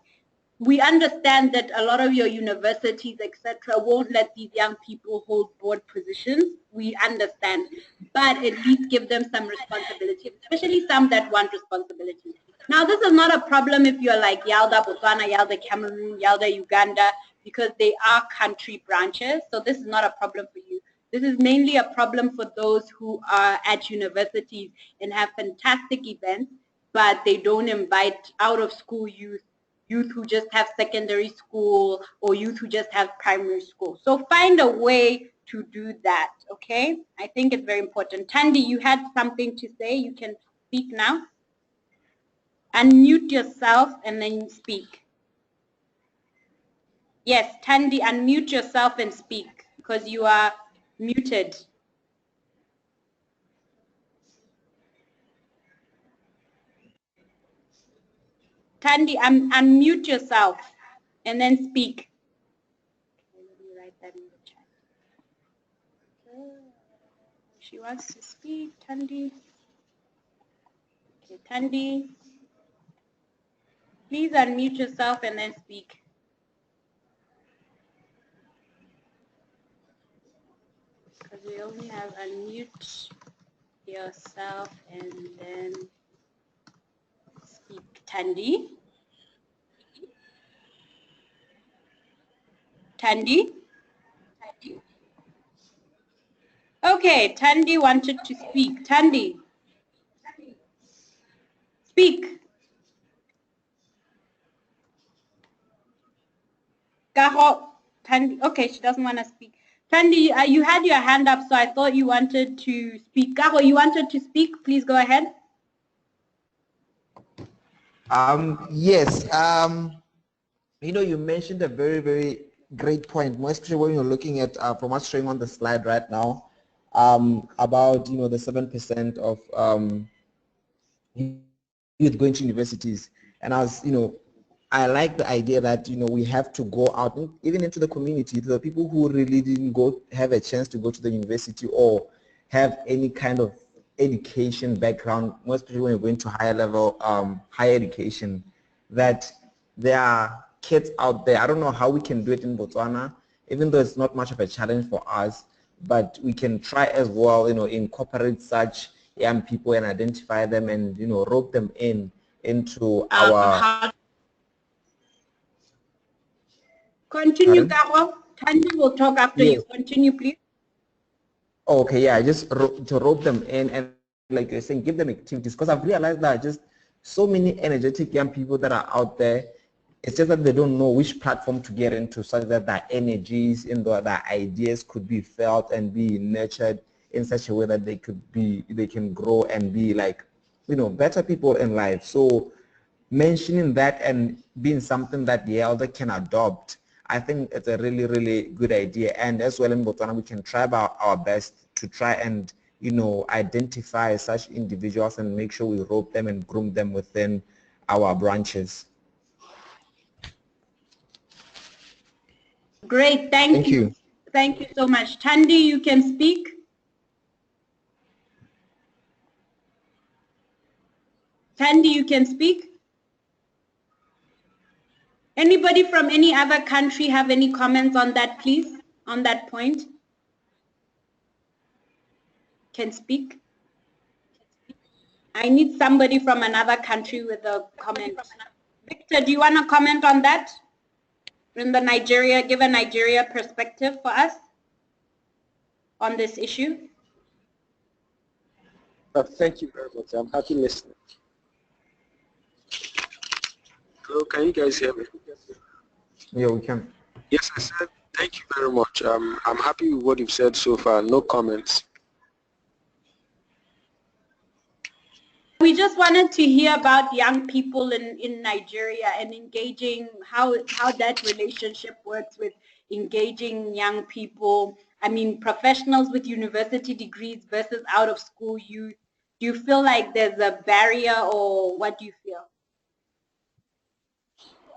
We understand that a lot of your universities, etc., won't let these young people hold board positions. We understand, but at least give them some responsibility, especially some that want responsibility. Now, this is not a problem if you're like YALDA Botswana, YALDA Cameroon, YALDA Uganda, because they are country branches. So this is not a problem for you. This is mainly a problem for those who are at universities and have fantastic events, but they don't invite out of school youth who just have secondary school, or youth who just have primary school. So find a way to do that, okay? I think it's very important. Tandy, you had something to say. You can speak now. Unmute yourself and then speak. Yes, Tandy, unmute yourself and speak because you are muted. Tandy, unmute yourself and then speak. Okay, let me write that in the chat. She wants to speak, Tandy. Okay, Tandy, please unmute yourself and then speak. Because we only have unmute yourself and then speak. Tandy? Tandy? Okay, Tandy wanted to speak. Tandy, speak. Garo, Tandy, okay, she doesn't want to speak. Tandy, you had your hand up, so I thought you wanted to speak. Garo, you wanted to speak? Please go ahead. Yes. You know, you mentioned a very, very great point, more especially when you're looking at from what's showing on the slide right now, about, you know, the 7% of youth going to universities. And I like the idea that, you know, we have to go out, even into the community, the people who really didn't have a chance to go to the university or have any kind of education background, most especially when you're going to higher level, higher education, that there are kids out there. I don't know how we can do it in Botswana, even though it's not much of a challenge for us, but we can try as well, you know, incorporate such young people and identify them and, you know, rope them into our... Continue, Garo. Tandy will talk after you. Continue, please. Okay, yeah, just to rope them in and, like you're saying, give them activities, because I've realized that just so many energetic young people that are out there, it's just that they don't know which platform to get into, such that their energies and their ideas could be felt and be nurtured in such a way that they can grow and be, like, you know, better people in life. So mentioning that and being something that the elder can adopt, I think it's a really, really good idea. And as well in Botswana, we can try our best to try and, you know, identify such individuals and make sure we rope them and groom them within our branches. Great, thank you. Thank you so much. Tandy, you can speak. Tandy, you can speak. Anybody from any other country have any comments on that, please, on that point? Can speak? I need somebody from another country with a comment. Victor, do you want to comment on that? In the Nigeria, give a Nigeria perspective for us on this issue. Thank you very much. I'm happy listening. Hello, can you guys hear me? Yeah, we can. Yes, I said thank you very much. I'm happy with what you've said so far. No comments. We just wanted to hear about young people in Nigeria and engaging, how that relationship works with engaging young people. I mean, professionals with university degrees versus out of school youth. Do you feel like there's a barrier, or what do you feel?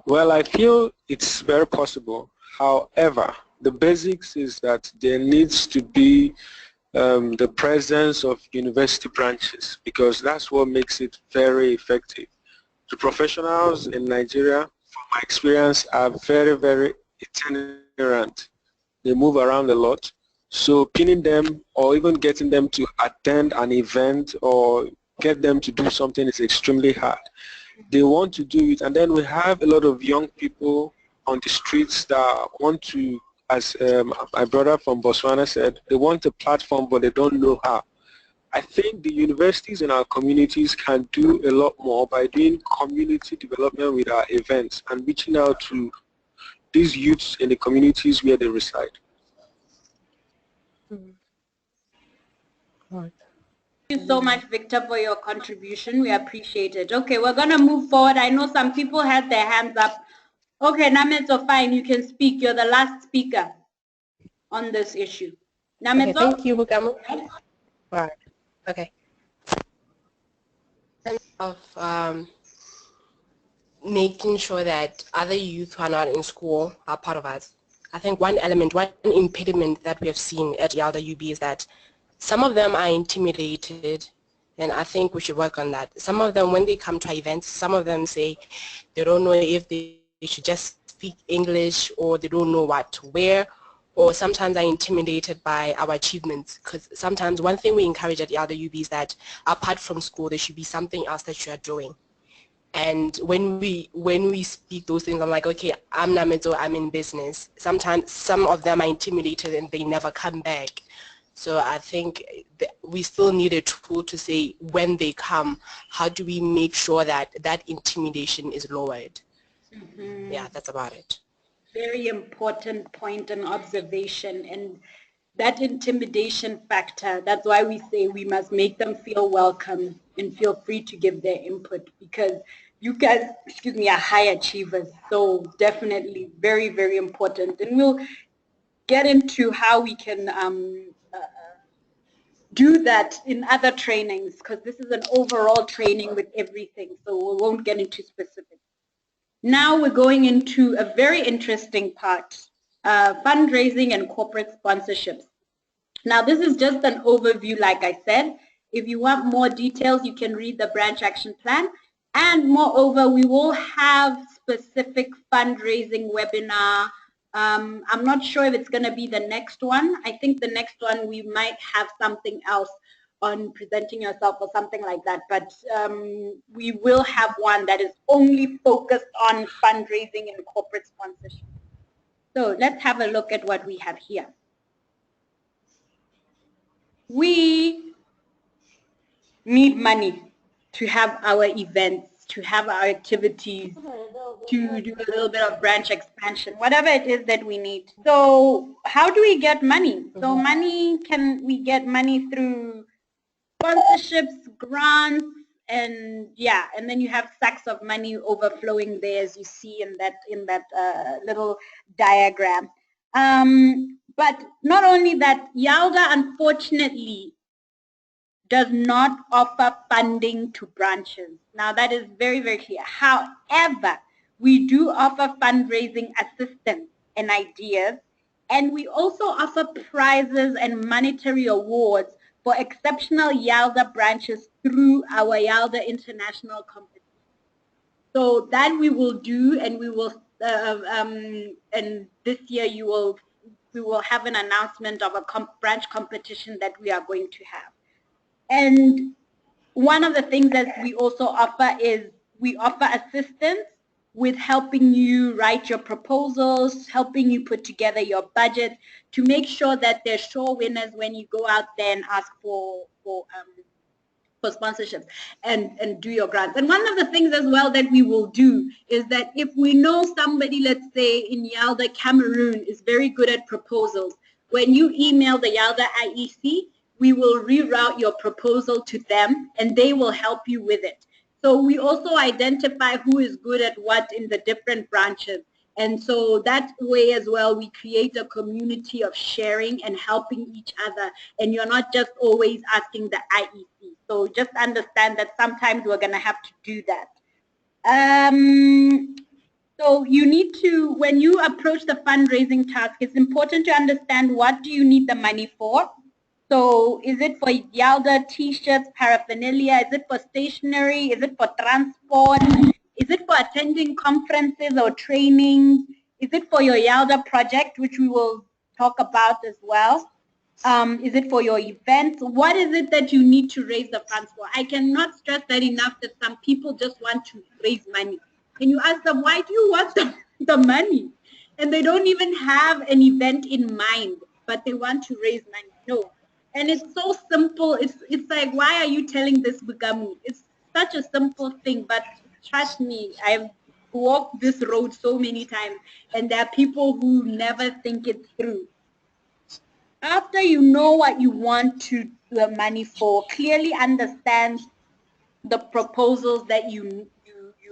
Well, I feel it's very possible. However, the basics is that there needs to be the presence of university branches, because that's what makes it very effective. The professionals in Nigeria, from my experience, are very, very itinerant. They move around a lot. So pinning them or even getting them to attend an event or get them to do something is extremely hard. They want to do it, and then we have a lot of young people on the streets that want to, as my brother from Botswana said, they want a platform but they don't know how. I think the universities in our communities can do a lot more by doing community development with our events and reaching out to these youths in the communities where they reside. Thank you so much, Victor, for your contribution. We appreciate it. Okay, we're going to move forward. I know some people had their hands up. Okay, Nameto, fine, you can speak. You're the last speaker on this issue. Nameto? Okay, thank you, Bukamu. Right. Okay. Of making sure that other youth who are not in school are part of us. I think one impediment that we have seen at YALDA UB is that some of them are intimidated, and I think we should work on that. Some of them, when they come to our events, some of them say they don't know if they should just speak English, or they don't know what to wear, or sometimes are intimidated by our achievements, because sometimes one thing we encourage at YALDA UB is that apart from school, there should be something else that you are doing. And when we speak those things, I'm like, okay, I'm Nameto, I'm in business. Sometimes some of them are intimidated and they never come back. So I think we still need a tool to say when they come, how do we make sure that that intimidation is lowered? Mm-hmm. Yeah, that's about it. Very important point and observation, and that intimidation factor, that's why we say we must make them feel welcome and feel free to give their input, because you guys, excuse me, are high achievers. So definitely very, very important. And we'll get into how we can do that in other trainings, because this is an overall training with everything, so we won't get into specifics. Now we're going into a very interesting part, fundraising and corporate sponsorships. Now this is just an overview, like I said. If you want more details, you can read the branch action plan. And moreover, we will have specific fundraising webinar. I'm not sure if it's going to be the next one. I think the next one we might have something else on presenting yourself or something like that, but we will have one that is only focused on fundraising and corporate sponsorship. So let's have a look at what we have here. We need money to have our events, to have our activities, to do a little bit of branch expansion, whatever it is that we need. So how do we get money? So we get money through sponsorships, grants, and yeah, and then you have sacks of money overflowing there, as you see in that little diagram. But not only that, YALDA unfortunately does not offer funding to branches. Now that is very, very clear. However, we do offer fundraising assistance and ideas, and we also offer prizes and monetary awards for exceptional YALDA branches through our YALDA International Competition. So that we will do, and we will, and this year we will have an announcement of a branch competition that we are going to have. And one of the things that we also offer is we offer assistance with helping you write your proposals, helping you put together your budget to make sure that they're sure winners when you go out there and ask for for sponsorships and do your grants. And one of the things as well that we will do is that if we know somebody, let's say in YALDA Cameroon, is very good at proposals, when you email the YALDA IEC, we will reroute your proposal to them and they will help you with it. So we also identify who is good at what in the different branches. And so that way as well, we create a community of sharing and helping each other. And you're not just always asking the IEC. So just understand that sometimes we're going to have to do that. So you need to, when you approach the fundraising task, it's important to understand what do you need the money for. So is it for YALDA t-shirts, paraphernalia? Is it for stationery? Is it for transport? Is it for attending conferences or trainings? Is it for your YALDA project, which we will talk about as well? Is it for your events? What is it that you need to raise the funds for? I cannot stress that enough that some people just want to raise money. And you ask them, why do you want the money? And they don't even have an event in mind, but they want to raise money. No. And it's so simple. It's like, why are you telling this Bugami? It's such a simple thing, but trust me, I've walked this road so many times, and there are people who never think it through. After you know what you want to the money for, clearly understand the proposals that you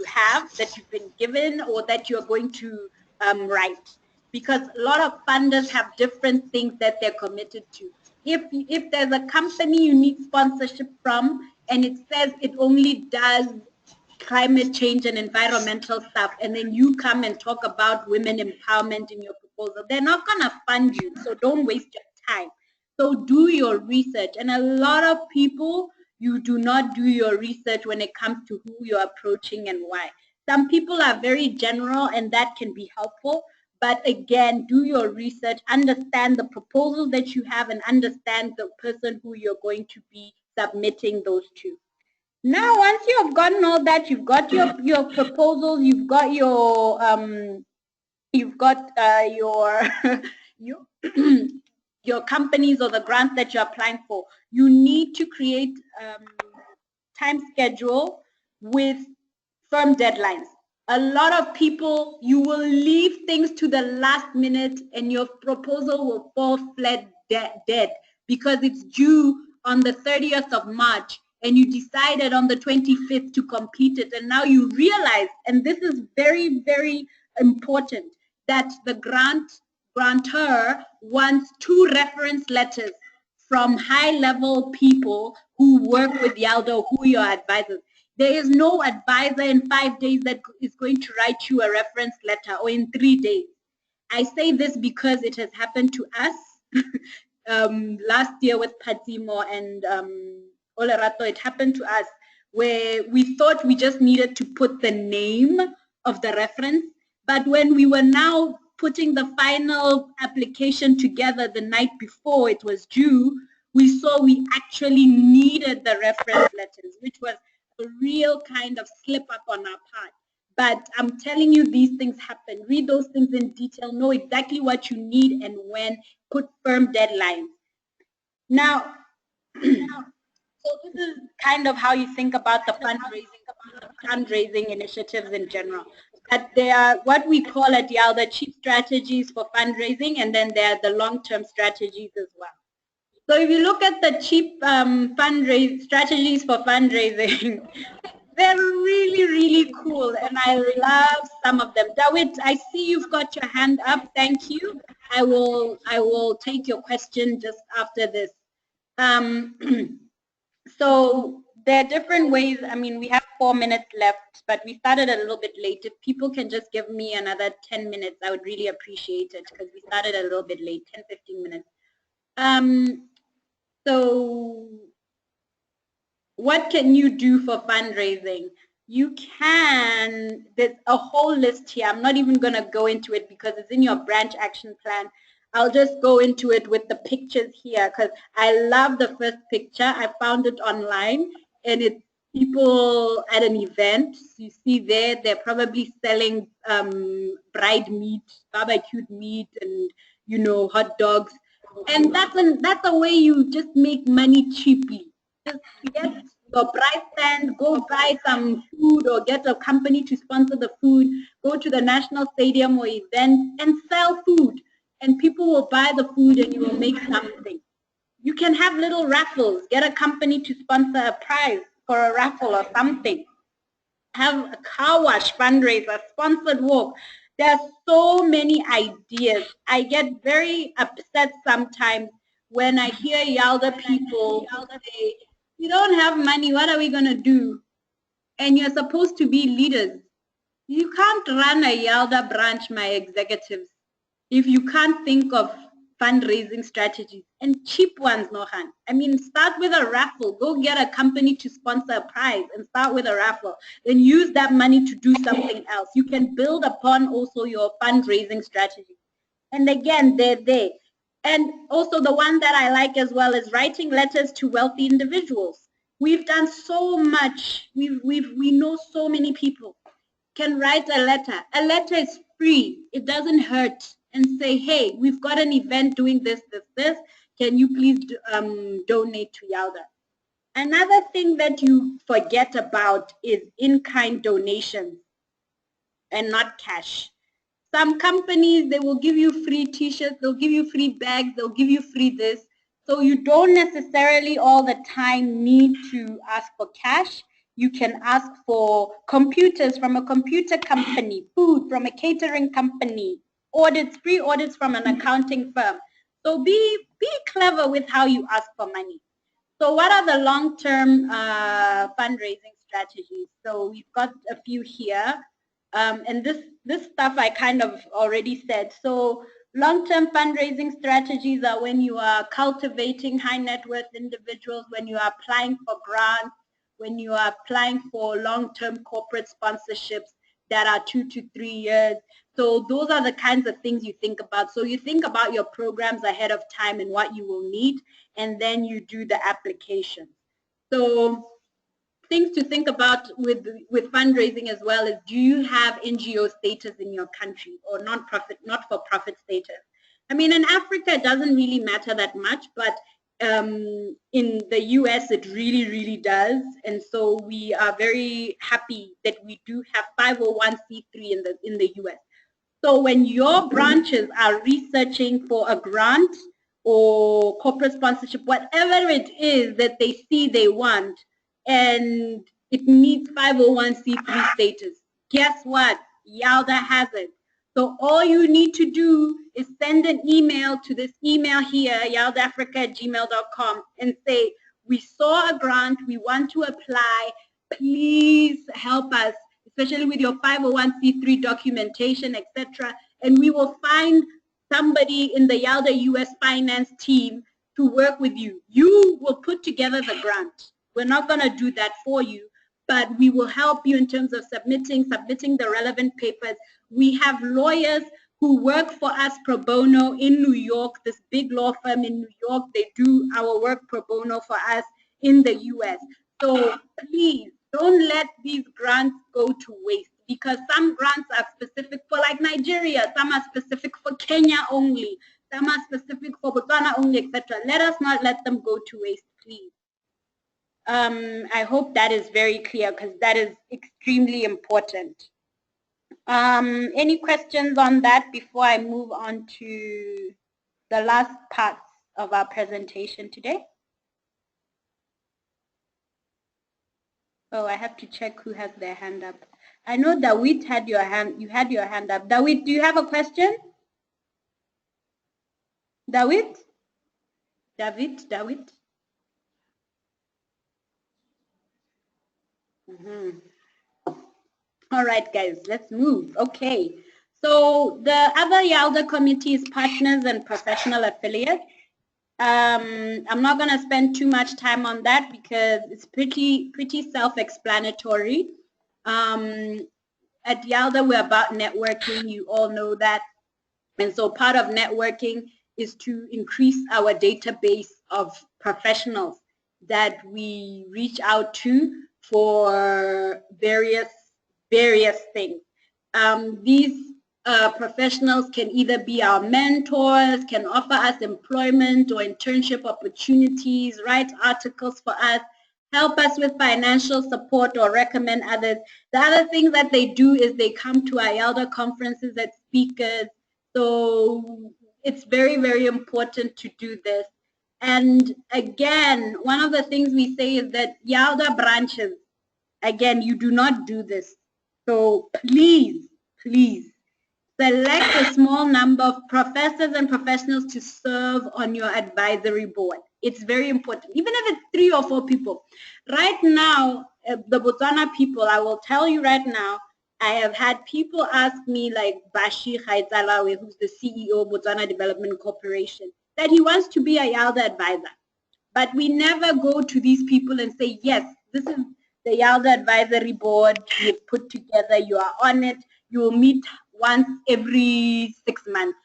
have, that you've been given, or that you're going to write. Because a lot of funders have different things that they're committed to. If there's a company you need sponsorship from, and it says it only does climate change and environmental stuff, and then you come and talk about women empowerment in your proposal, they're not going to fund you. So don't waste your time. So do your research. And a lot of people, you do not do your research when it comes to who you're approaching and why. Some people are very general, and that can be helpful. But again, do your research, understand the proposal that you have, and understand the person who you're going to be submitting those to. Now, once you have gotten all that, you've got your proposals, you've got your your companies or the grants that you're applying for. You need to create time schedule with firm deadlines. A lot of people, you will leave things to the last minute and your proposal will fall flat dead because it's due on the 30th of March and you decided on the 25th to complete it, and now you realize, and this is very, very important, that the grantor wants 2 reference letters from high-level people who work with YALDA, who are your advisors. There is no advisor in 5 days that is going to write you a reference letter, or in 3 days. I say this because it has happened to us last year with Patimo and Olerato. It happened to us where we thought we just needed to put the name of the reference, but when we were now putting the final application together the night before it was due, we saw we actually needed the reference letters, which was a real kind of slip up on our part. But I'm telling you, these things happen. Read those things in detail, know exactly what you need and when, put firm deadlines. Now, so this is kind of how you think about the fundraising initiatives in general. But there are what we call at YALDA cheap strategies for fundraising, and then there are the long-term strategies as well. So if you look at the cheap strategies for fundraising, they're really, really cool, and I love some of them. Dawit, I see you've got your hand up. Thank you. I will take your question just after this. So there are different ways. I mean, we have 4 minutes left, but we started a little bit late. If people can just give me another 10 minutes, I would really appreciate it because we started a little bit late, 10, 15 minutes. So what can you do for fundraising? You can, there's a whole list here. I'm not even going to go into it because it's in your branch action plan. I'll just go into it with the pictures here because I love the first picture. I found it online and it's people at an event. You see there, they're probably selling bride meat, barbecued meat, and, you know, hot dogs. And that's a way you just make money cheaply. Just get your price stand, go buy some food or get a company to sponsor the food, go to the national stadium or event and sell food. And people will buy the food and you will make something. You can have little raffles, get a company to sponsor a prize for a raffle or something. Have a car wash fundraiser, sponsored walk. There are so many ideas. I get very upset sometimes when I hear YALDA people say, we don't have money, what are we going to do? And you're supposed to be leaders. You can't run a YALDA branch, my executives, if you can't think of fundraising strategies and cheap ones, Nohan. I mean, start with a raffle. Go get a company to sponsor a prize and start with a raffle. Then use that money to do something else. You can build upon also your fundraising strategy. And again, they're there. And also the one that I like as well is writing letters to wealthy individuals. We've done so much. We know so many people can write a letter. A letter is free. It doesn't hurt. And say, hey, we've got an event doing this. Can you please donate to YALDA? Another thing that you forget about is in-kind donations and not cash. Some companies, they will give you free t-shirts, they'll give you free bags, they'll give you free this. So you don't necessarily all the time need to ask for cash. You can ask for computers from a computer company, food from a catering company, audits, free audits from an accounting firm. So be clever with how you ask for money. So what are the long-term fundraising strategies? So we've got a few here. And this stuff I kind of already said. So long-term fundraising strategies are when you are cultivating high net worth individuals, when you are applying for grants, when you are applying for long-term corporate sponsorships that are 2 to 3 years. So those are the kinds of things you think about. So you think about your programs ahead of time and what you will need, and then you do the application. So things to think about with fundraising as well is, do you have NGO status in your country or non-profit, not-for-profit status? I mean, in Africa, it doesn't really matter that much, but in the US, it really, really does. And so we are very happy that we do have 501c3 in the US. So when your branches are researching for a grant or corporate sponsorship, whatever it is that they see they want, and it needs 501c3 status, guess what? YALDA has it. So all you need to do is send an email to this email here, yaldaafrica@gmail.com, and say, we saw a grant, we want to apply, please help us, especially with your 501c3 documentation, etc. And we will find somebody in the YALDA US finance team to work with you. You will put together the grant. We're not going to do that for you, but we will help you in terms of submitting the relevant papers. We have lawyers who work for us pro bono in New York, this big law firm in New York. They do our work pro bono for us in the US. So please don't let these grants go to waste, because some grants are specific for like Nigeria, some are specific for Kenya only, some are specific for Botswana only, etc. Let us not let them go to waste, please. I hope that is very clear, because that is extremely important. Any questions on that before I move on to the last parts of our presentation today? Oh, I have to check who has their hand up. I know Dawit had your hand. You had your hand up. Dawit, do you have a question? Dawit? Dawit? All right, guys, let's move. Okay. So the other YALDA committee is partners and professional affiliates. I'm not going to spend too much time on that because it's pretty self-explanatory. At YALDA, we're about networking. You all know that. And so part of networking is to increase our database of professionals that we reach out to for various things. These professionals can either be our mentors, can offer us employment or internship opportunities, write articles for us, help us with financial support or recommend others. The other thing that they do is they come to our YALDA conferences as speakers. So it's very, very important to do this. And again, one of the things we say is that YALDA branches, again, you do not do this. So please, please, select a small number of professors and professionals to serve on your advisory board. It's very important, even if it's 3 or 4 people. Right now, the Botswana people, I will tell you right now, I have had people ask me, like Bashi Khaitzalawe, who's the CEO of Botswana Development Corporation, that he wants to be a YALDA advisor. But we never go to these people and say, yes, this is the YALDA advisory board you've put together, you are on it, you will meet once every 6 months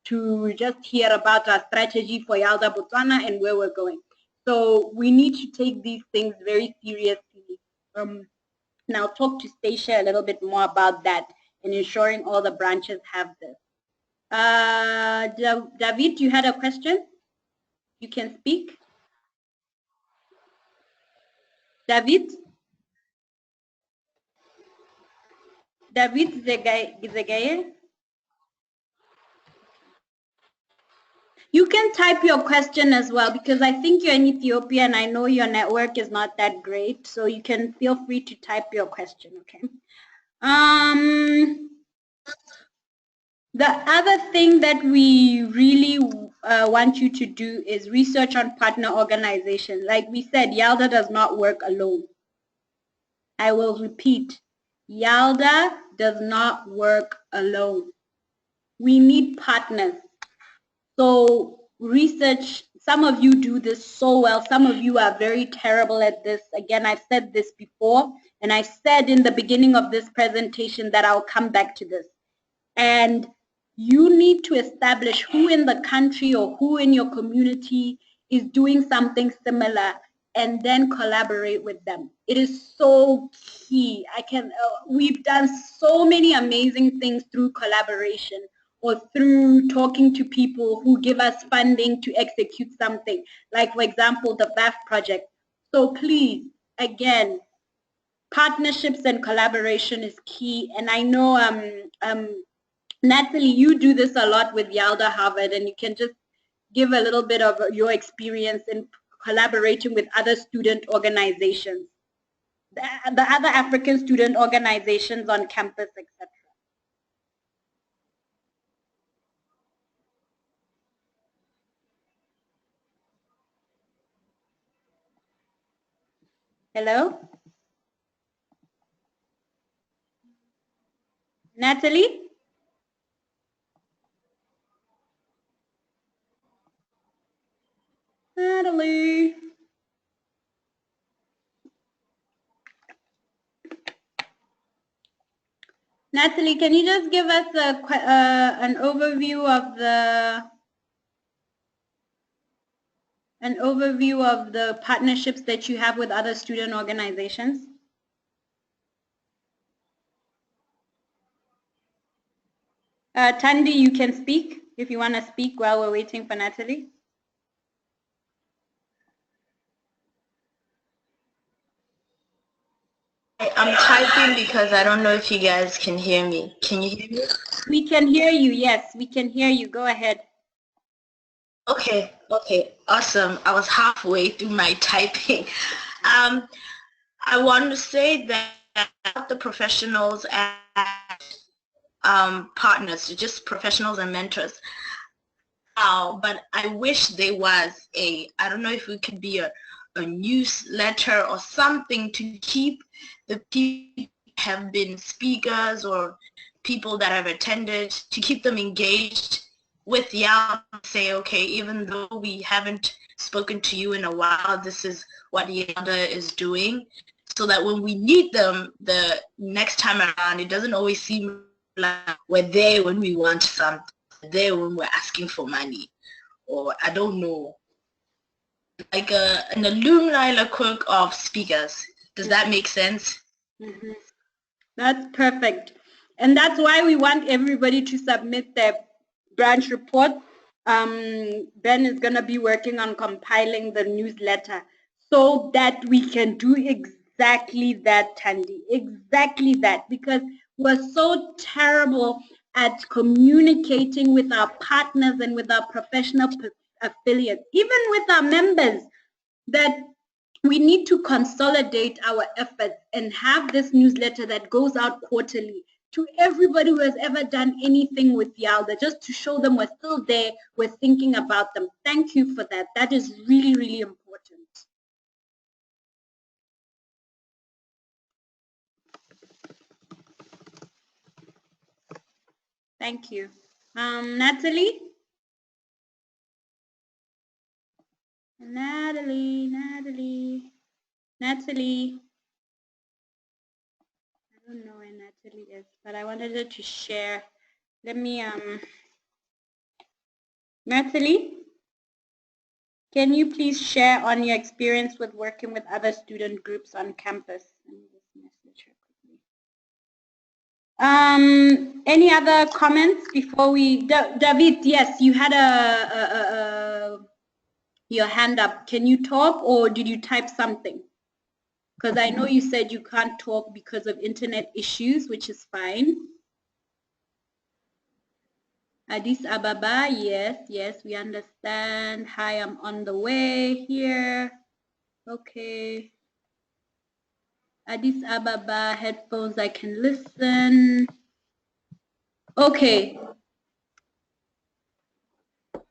to just hear about our strategy for YALDA Botswana and where we're going. So we need to take these things very seriously. Now talk to Stacia a little bit more about that and ensuring all the branches have this. David, you had a question? You can speak. David? David Zegaye? You can type your question as well, because I think you're in Ethiopia and I know your network is not that great, so you can feel free to type your question, okay? The other thing that we really want you to do is research on partner organizations. Like we said, YALDA does not work alone. I will repeat, YALDA does not work alone. We need partners. So research, some of you do this so well, some of you are very terrible at this. Again, I've said this before, and I said in the beginning of this presentation that I'll come back to this. And you need to establish who in the country or who in your community is doing something similar and then collaborate with them. It is so key. We've done so many amazing things through collaboration or through talking to people who give us funding to execute something, like, for example, the VAF project. So please, again, partnerships and collaboration is key. And I know, Natalie, you do this a lot with YALDA Harvard, and you can just give a little bit of your experience in collaborating with other student organizations, the other African student organizations on campus, etc. Hello? Natalie? Natalie? Natalie, can you just give us an overview of the partnerships that you have with other student organizations? Tandy, you can speak if you want to speak while we're waiting for Natalie. I'm typing because I don't know if you guys can hear me. Can you hear me? We can hear you, yes, we can hear you. Go ahead. Okay, awesome. I was halfway through my typing. I want to say that the professionals and partners, just professionals and mentors. But I wish there was I don't know if we could be a newsletter or something to keep the people who have been speakers or people that have attended, to keep them engaged with YALDA. Say, okay, even though we haven't spoken to you in a while, this is what YALDA is doing, so that when we need them the next time around, it doesn't always seem like we're there when we want something, there when we're asking for money, or I don't know, like an alumni network of speakers. Does that make sense? Mm-hmm. That's perfect. And that's why we want everybody to submit their branch report. Ben is going to be working on compiling the newsletter. so that we can do exactly that, Tandy, exactly that, because we're so terrible at communicating with our partners and with our professional affiliates, even with our members, that we need to consolidate our efforts and have this newsletter that goes out quarterly to everybody who has ever done anything with YALDA, just to show them we're still there, we're thinking about them. Thank you for that. That is really, really important. Thank you. Natalie? Natalie. I don't know where Natalie is, but I wanted her to share. Let me, Natalie, can you please share on your experience with working with other student groups on campus? Let me just message her quickly. Any other comments before we, David, yes, you had your hand up. Can you talk or did you type something? Because I know you said you can't talk because of internet issues, which is fine. Addis Ababa, yes, we understand. Hi, I'm on the way here. Okay. Addis Ababa, headphones, I can listen. Okay.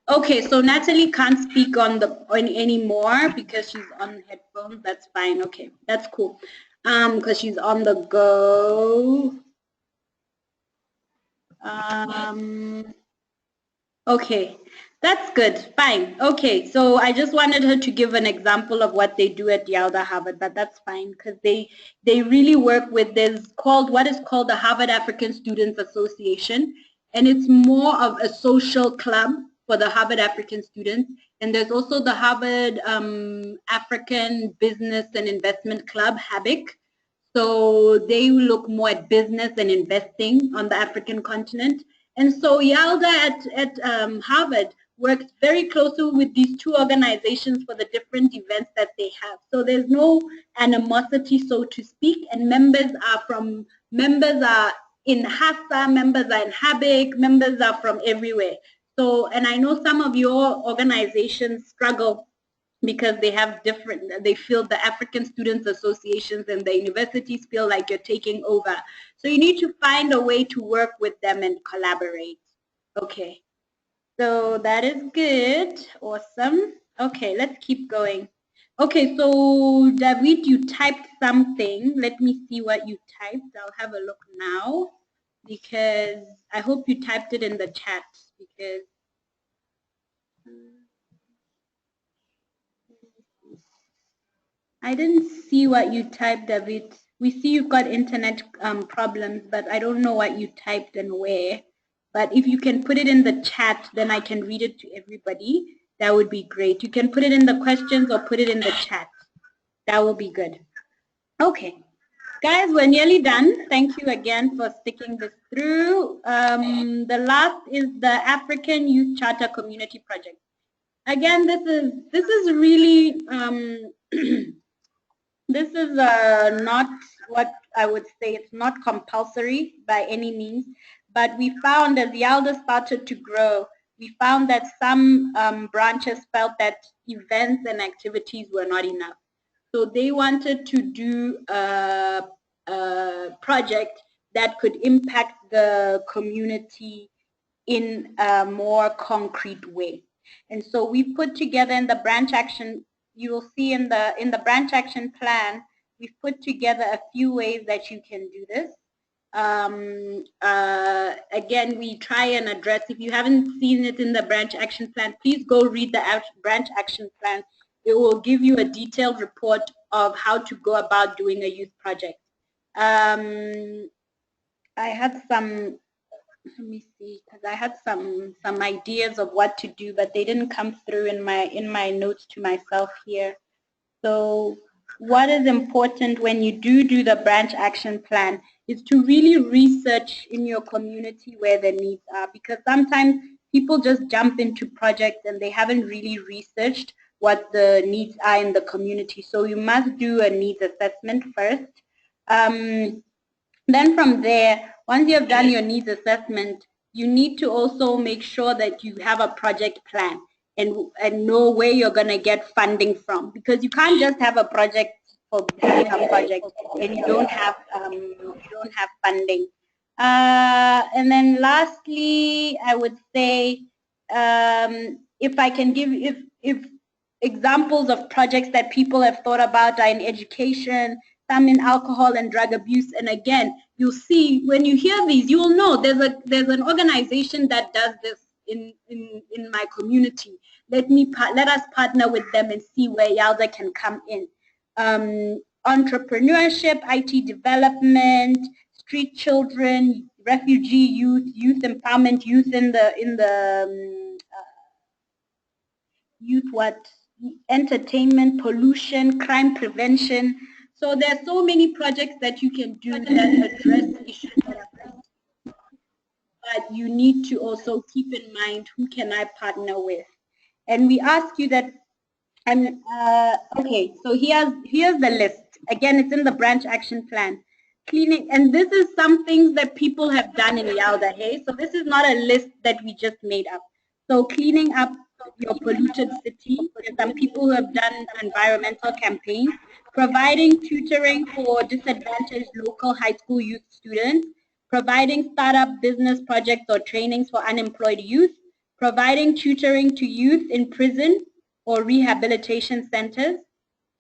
Okay, so Natalie can't speak on anymore because she's on headphones. That's fine. Okay, that's cool. Because she's on the go. Okay, that's good. Fine. Okay, so I just wanted her to give an example of what they do at YALDA Harvard, but that's fine because they really work with what is called the Harvard African Students Association, and it's more of a social club for the Harvard African students. And there's also the Harvard African Business and Investment Club, HABIC. So they look more at business and investing on the African continent. And so YALDA at Harvard works very closely with these two organizations for the different events that they have. So there's no animosity, so to speak, and members are in HASA, members are in HABIC, members are from everywhere. So, and I know some of your organizations struggle because they feel the African Students Associations and the universities feel like you're taking over. So you need to find a way to work with them and collaborate. Okay, so that is good, awesome. Okay, let's keep going. Okay, so David, you typed something. Let me see what you typed. I'll have a look now because I hope you typed it in the chat because I didn't see what you typed, David. We see you've got internet problems, but I don't know what you typed and where. But if you can put it in the chat, then I can read it to everybody. That would be great. You can put it in the questions or put it in the chat. That will be good. Okay. Guys, we're nearly done. Thank you again for sticking this through. The last is the African Youth Charter Community Project. Again, this is really this is not what I would say, it's not compulsory by any means, but we found as YALDA started to grow, we found that some branches felt that events and activities were not enough. So they wanted to do a project that could impact the community in a more concrete way. And so we put together in the branch action, you will see in the branch action plan, we've put together a few ways that you can do this. Again, we try and address, if you haven't seen it in the branch action plan, please go read the branch action plan. It will give you a detailed report of how to go about doing a youth project. I had some, let me see, because I had some ideas of what to do, but they didn't come through in my notes to myself here. So what is important when you do the branch action plan is to really research in your community where the needs are, because sometimes people just jump into projects and they haven't really researched what the needs are in the community. So you must do a needs assessment first. Then from there, once you have done your needs assessment, you need to also make sure that you have a project plan and know where you're going to get funding from, because you can't just have a project for doing a project and you don't have funding. And then lastly, I would say, if I can give if examples of projects that people have thought about are in education, some in alcohol and drug abuse. And again, you'll see when you hear these, you will know there's an organization that does this in my community. Let us partner with them and see where YALDA can come in. Entrepreneurship, IT development, street children, refugee youth, youth empowerment, youth in the youth entertainment, pollution, crime prevention. So there's so many projects that you can do that address issues that are present. But you need to also keep in mind, who can I partner with? And we ask you that, okay, so here's the list. Again, it's in the branch action plan. Cleaning, and this is some things that people have done in YALDA, hey? So this is not a list that we just made up. So cleaning up your polluted city. There's some people who have done environmental campaigns, providing tutoring for disadvantaged local high school youth students, providing startup business projects or trainings for unemployed youth, providing tutoring to youth in prison or rehabilitation centers,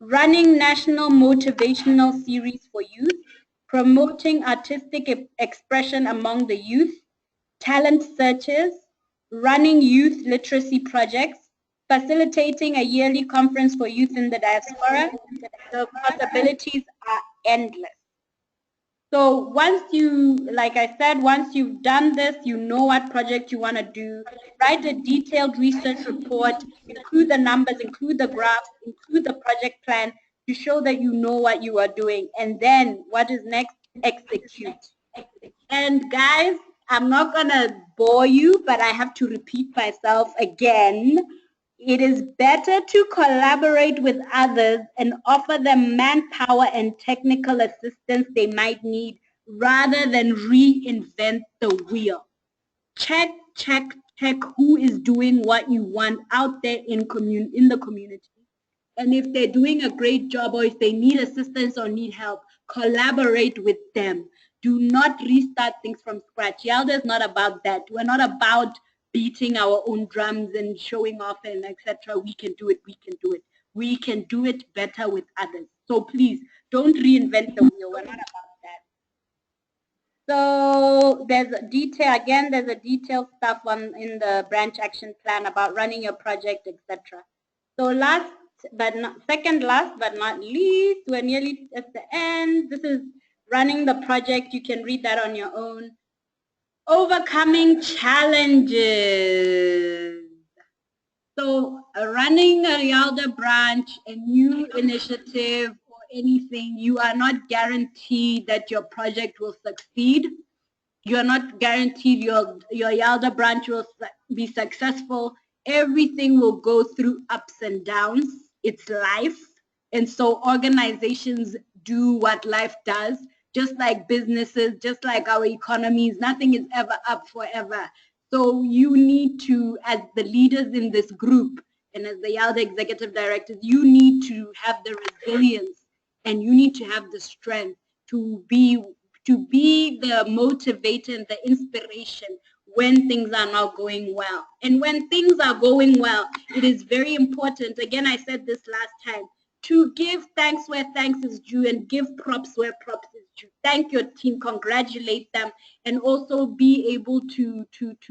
running national motivational series for youth, promoting artistic expression among the youth, talent searches, running youth literacy projects, facilitating a yearly conference for youth in the diaspora. The possibilities are endless. So once you, like I said, once you've done this, you know what project you want to do, write a detailed research report, include the numbers, include the graphs, include the project plan to show that you know what you are doing. And then what is next? Execute. And guys, I'm not going to bore you, but I have to repeat myself again. It is better to collaborate with others and offer them manpower and technical assistance they might need rather than reinvent the wheel. Check who is doing what you want out there in the community. And if they're doing a great job, or if they need assistance or need help, collaborate with them. Do not restart things from scratch. YALDA is not about that. We're not about beating our own drums and showing off and etc. We can do it, we can do it. We can do it better with others. So please, don't reinvent the wheel. We're not about that. So there's a detail, again, there's a detailed stuff in the branch action plan about running your project, etc. So second last but not least, we're nearly at the end. This is running the project. You can read that on your own. Overcoming challenges. So running a YALDA branch, a new initiative or anything, you are not guaranteed that your project will succeed. You are not guaranteed your YALDA branch will be successful. Everything will go through ups and downs. It's life. And so organizations do what life does. Just like businesses, just like our economies, nothing is ever up forever. So you need to, as the leaders in this group and as the YALDA executive directors, you need to have the resilience and you need to have the strength to be the motivator and the inspiration when things are not going well. And when things are going well, it is very important, again, I said this last time, to give thanks where thanks is due and give props where props is due. Thank your team, congratulate them, and also be able to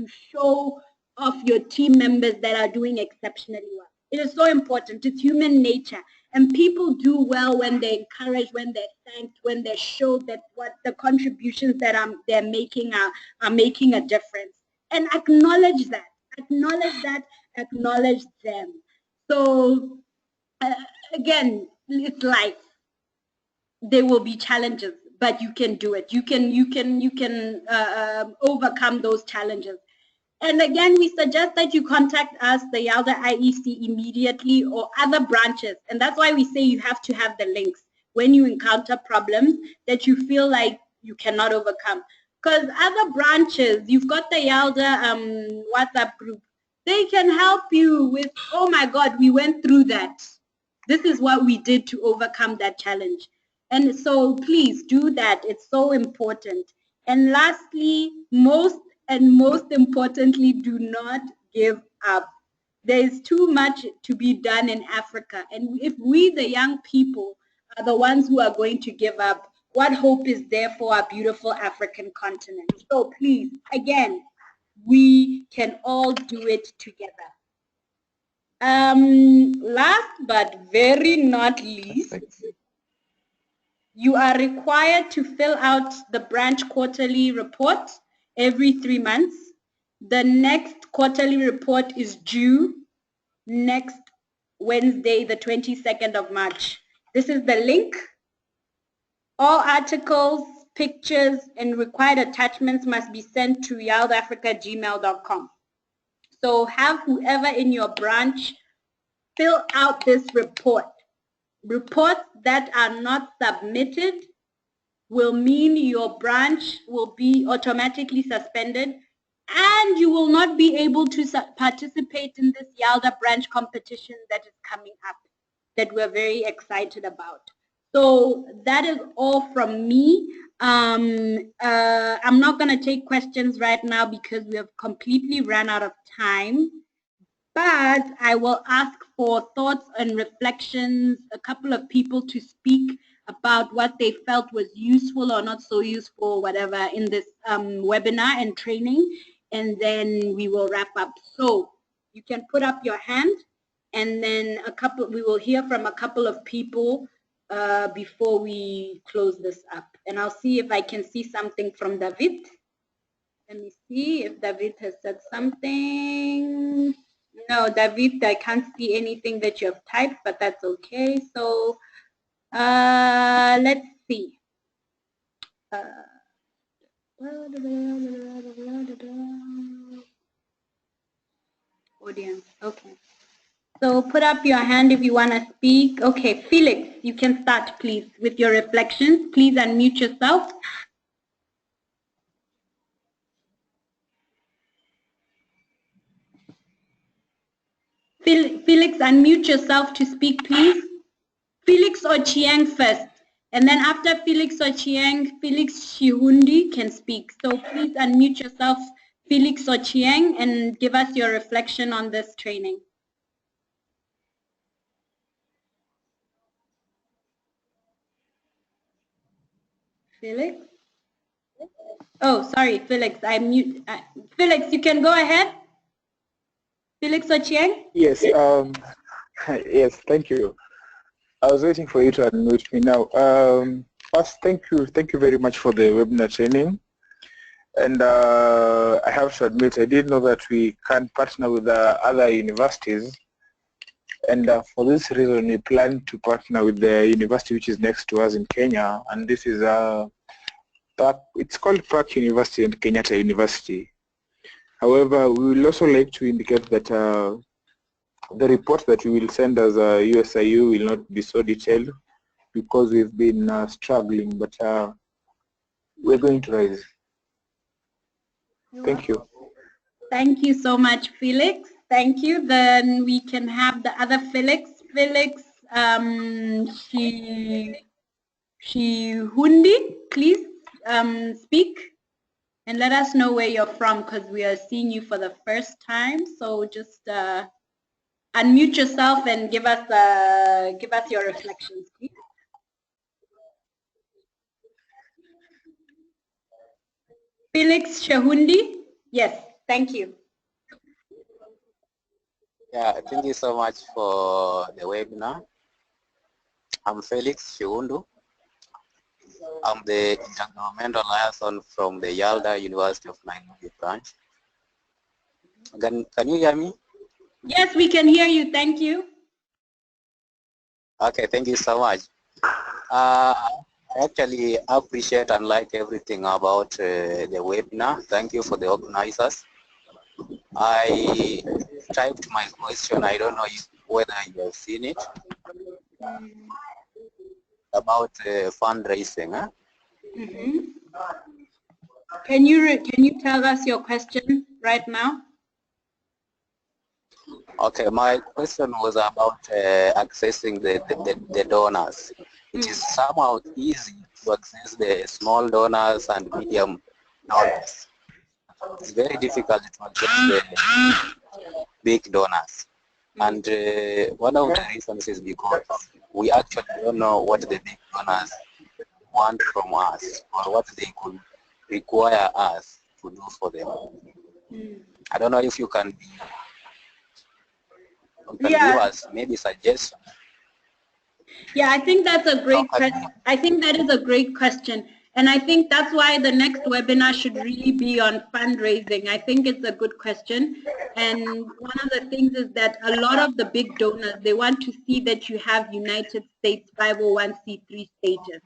show off your team members that are doing exceptionally well. It is so important. It's human nature. And people do well when they're encouraged, when they're thanked, when they're showed that what the contributions that they're making are making a difference. And acknowledge that, acknowledge them. So again, it's life. There will be challenges, but you can do it. You can overcome those challenges. And again, we suggest that you contact us, the YALDA IEC, immediately, or other branches. And that's why we say you have to have the links when you encounter problems that you feel like you cannot overcome. Because other branches, you've got the YALDA WhatsApp group. They can help you with, oh my God, we went through that. This is what we did to overcome that challenge. And so please do that. It's so important. And lastly, most importantly, do not give up. There is too much to be done in Africa. And if we, the young people, are the ones who are going to give up, what hope is there for our beautiful African continent? So please, again, we can all do it together. Last but very not least, you are required to fill out the branch quarterly report every 3 months. The next quarterly report is due next Wednesday, the 22nd of March. This is the link. All articles, pictures, and required attachments must be sent to yaldafrica@gmail.com. So have whoever in your branch fill out this report. Reports that are not submitted will mean your branch will be automatically suspended, and you will not be able to participate in this YALDA branch competition that is coming up, that we're very excited about. So that is all from me. I'm not going to take questions right now because we have completely run out of time. But I will ask for thoughts and reflections, a couple of people to speak about what they felt was useful or not so useful, whatever, in this webinar and training, and then we will wrap up. So you can put up your hand, and then we will hear from a couple of people before we close this up. And I'll see if I can see something from David. Let me see if David has said something. No, David, I can't see anything that you have typed, but that's okay. So let's see. Audience, okay. So put up your hand if you want to speak. Okay, Felix, you can start, please, with your reflections. Please unmute yourself. Felix, unmute yourself to speak, please. Felix or Chiang first. And then after Felix or Chiang, Felix Shihundi can speak. So please unmute yourself, Felix or Chiang, and give us your reflection on this training. Felix? Oh, sorry, Felix. I mute. Felix, you can go ahead. Felix or Chiang? Yes. Yes. Thank you. I was waiting for you to unmute me now. First, thank you very much for the webinar training. And I have to admit, I didn't know that we can partner with other universities. And for this reason, we plan to partner with the university which is next to us in Kenya. And this is it's called Park University and Kenyatta University. However, we will also like to indicate that the report that we will send as a USIU will not be so detailed because we've been struggling, but we're going to rise. Thank you. Thank you so much, Felix. Thank you. Then we can have the other Felix. Felix, Shihundi, please speak and let us know where you're from because we are seeing you for the first time. So just unmute yourself and give us your reflections, please. Felix Shahundi? Yes, thank you. Yeah, thank you so much for the webinar. I'm Felix Shihundu. I'm the Intergovernmental Liaison from the YALDA University of Nairobi branch. Can you hear me? Yes, we can hear you. Thank you. Okay, thank you so much. I actually appreciate and like everything about the webinar. Thank you for the organizers. I typed my question. I don't know whether you have seen it, about fundraising. Huh? Mm-hmm. Can you tell us your question right now? Okay, my question was about accessing the donors. It is somehow easy to access the small donors and medium donors. It's very difficult to access the big donors. And one of the reasons is because we actually don't know what the big donors want from us or what they could require us to do for them. I don't know if you can give us maybe suggestions. Yeah, I think that's a great question. I think that is a great question. And I think that's why the next webinar should really be on fundraising. I think it's a good question. And one of the things is that a lot of the big donors, they want to see that you have United States 501c3 status,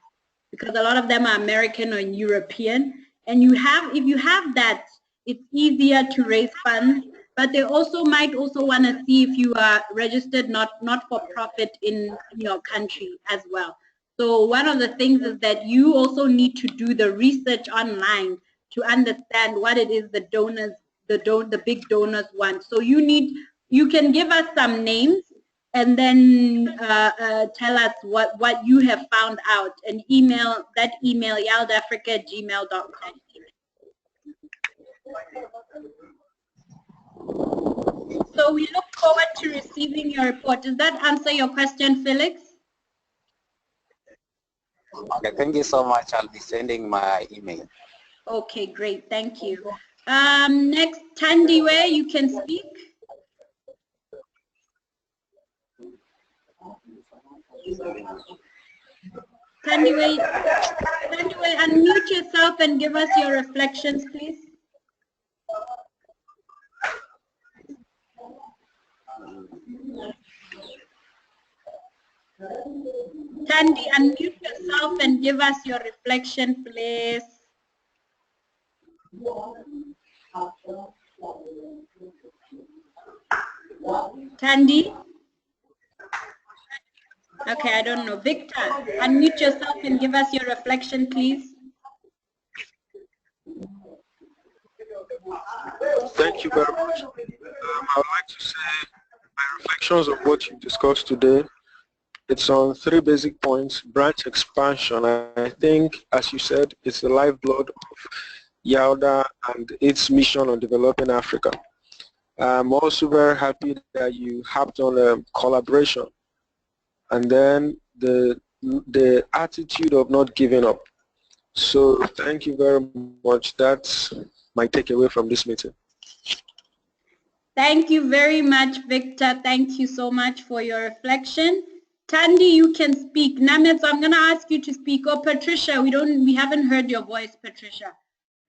because a lot of them are American or European. And if you have that, it's easier to raise funds. But they also might also want to see if you are registered not for profit in your country as well. So one of the things is that you also need to do the research online to understand what it is the donors, the big donors want. So you can give us some names and then tell us what you have found out, and email yaldafrica@gmail.com. So we look forward to receiving your report. Does that answer your question, Felix? Okay, thank you so much. I'll be sending my email. Okay, great. Thank you. Next, Tandiwe, you can speak. Tandiwe, unmute yourself and give us your reflections, please. Tandy, unmute yourself and give us your reflection, please. Tandy? Okay, I don't know. Victor, unmute yourself and give us your reflection, please. Thank you very much. I would like to say my reflections on what you discussed today. It's on 3 basic points. Branch expansion. I think, as you said, it's the lifeblood of YALDA and its mission on developing Africa. I'm also very happy that you hopped on a collaboration, and then the attitude of not giving up. So thank you very much. That's my takeaway from this meeting. Thank you very much, Victor. Thank you so much for your reflection. Tandy, you can speak. Namet, I'm going to ask you to speak. Oh, Patricia, we haven't heard your voice, Patricia.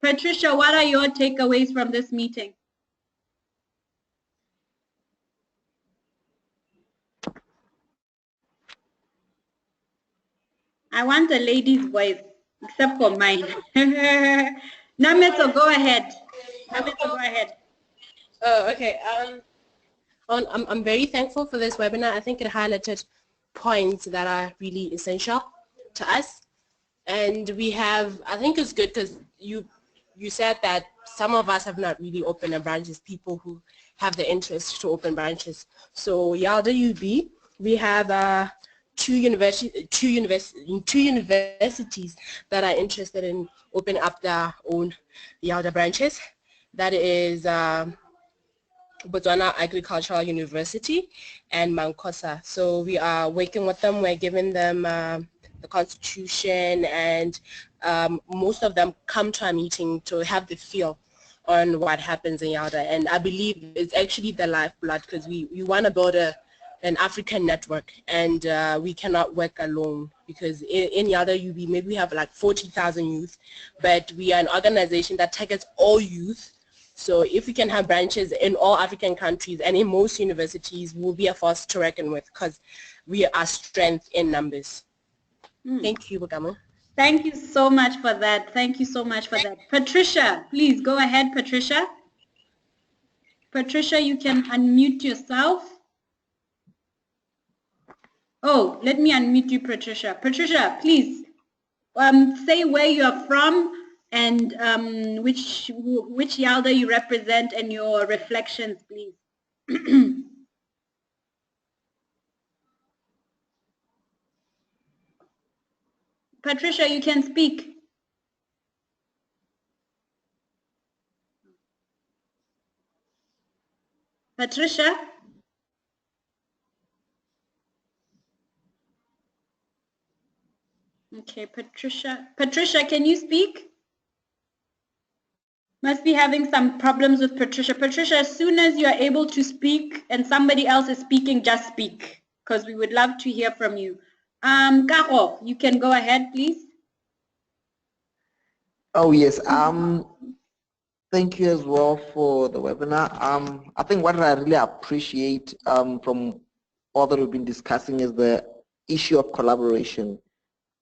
Patricia, what are your takeaways from this meeting? I want a lady's voice, except for mine. Namet, go ahead. Namet, go ahead. Oh, okay. I'm very thankful for this webinar. I think it highlighted points that are really essential to us. And we have, I think it's good because you said that some of us have not really opened a branches, people who have the interest to open branches. So YALDA UB, we have two universities that are interested in opening up their own YALDA branches. That is Botswana Agricultural University and Mankosa. So we are working with them. We're giving them the constitution, and most of them come to our meeting to have the feel on what happens in YALDA. And I believe it's actually the lifeblood, because we want to build an African network, and we cannot work alone, because in YALDA UB maybe we have like 40,000 youth, but we are an organization that targets all youth. So if we can have branches in all African countries and in most universities, we'll be a force to reckon with, because we are strength in numbers. Thank you, Bugamo. Thank you so much for that. Thank you so much for that. Patricia, please go ahead, Patricia. Patricia, you can unmute yourself. Oh, let me unmute you, Patricia. Patricia, please say where you are from and which YALDA you represent and your reflections, please. Patricia, you can speak. Patricia? Okay, Patricia. Patricia, can you speak? Must be having some problems with Patricia. Patricia, as soon as you are able to speak and somebody else is speaking, just speak, because we would love to hear from you. Kaho, you can go ahead, please. Oh yes. Thank you as well for the webinar. I think what I really appreciate from all that we've been discussing is the issue of collaboration.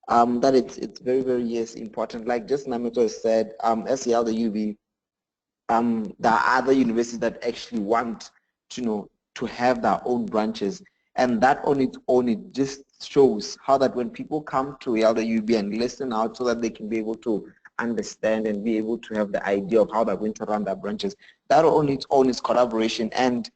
That it's very, very, yes, important. Like just Namito said, as YALDA UB, there are other universities that actually want to have their own branches, and that on its own, it just shows how that when people come to YALDA UB and listen out, so that they can be able to understand and be able to have the idea of how they're going to run their branches, that on its own is collaboration. And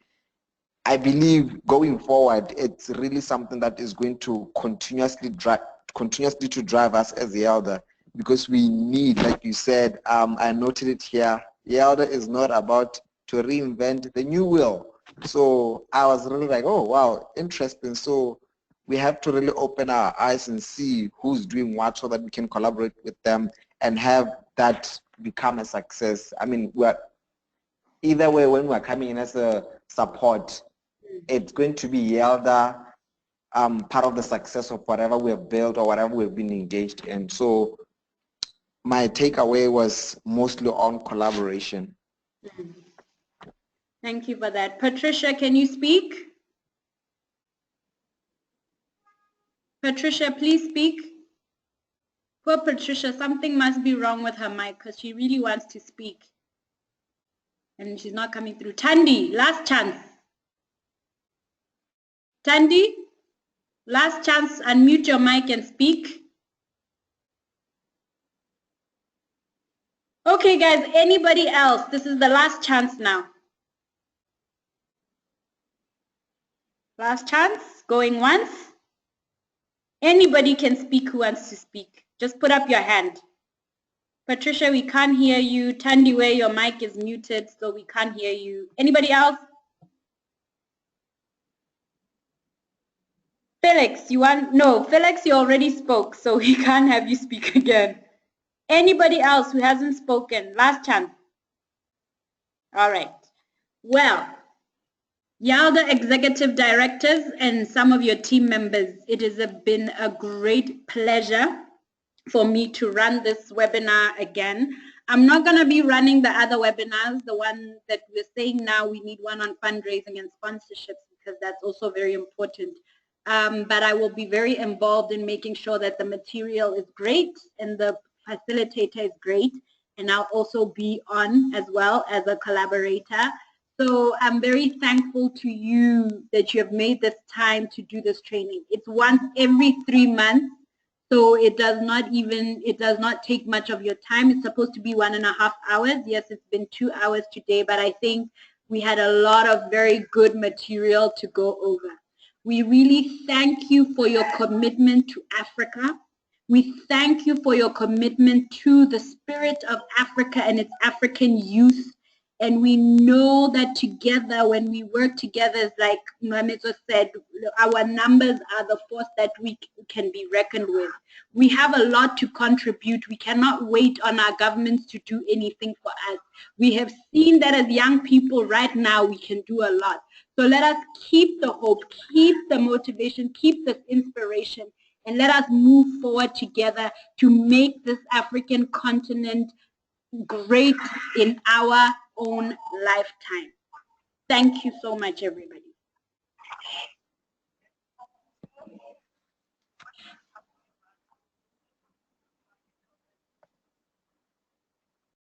I believe going forward, it's really something that is going to continuously to drive us as YALDA, because we need, like you said, I noted it here, YALDA is not about to reinvent the new wheel. So I was really like, oh wow, interesting. So we have to really open our eyes and see who's doing what, so that we can collaborate with them and have that become a success. I mean, either way, when we're coming in as a support, it's going to be YALDA part of the success of whatever we have built or whatever we've been engaged in. So my takeaway was mostly on collaboration. Thank you for that. Patricia, can you speak? Patricia, please speak. Poor Patricia, something must be wrong with her mic, because she really wants to speak and she's not coming through. Tandy, last chance. Tandy, last chance, unmute your mic and speak. Okay guys, anybody else? This is the last chance now. Last chance, going once. Anybody can speak who wants to speak. Just put up your hand. Patricia, we can't hear you. Tandiwe, your mic is muted, so we can't hear you. Anybody else? Felix, you want? No, Felix, you already spoke, so we can't have you speak again. Anybody else who hasn't spoken? Last chance. All right. Well, YALDA executive directors and some of your team members, it has been a great pleasure for me to run this webinar again. I'm not going to be running the other webinars, the one that we're saying now we need one on fundraising and sponsorships, because that's also very important. But I will be very involved in making sure that the material is great and the facilitator is great, and I'll also be on as well as a collaborator. So I'm very thankful to you that you have made this time to do this training. It's once every 3 months, so it does not take much of your time. It's supposed to be 1.5 hours. Yes, it's been 2 hours today, but I think we had a lot of very good material to go over. We really thank you for your commitment to Africa. We thank you for your commitment to the spirit of Africa and its African youth. And we know that together, when we work together, like Nwamezo said, our numbers are the force that we can be reckoned with. We have a lot to contribute. We cannot wait on our governments to do anything for us. We have seen that as young people right now, we can do a lot. So let us keep the hope, keep the motivation, keep the inspiration, and let us move forward together to make this African continent great in our own lifetime. Thank you so much, everybody.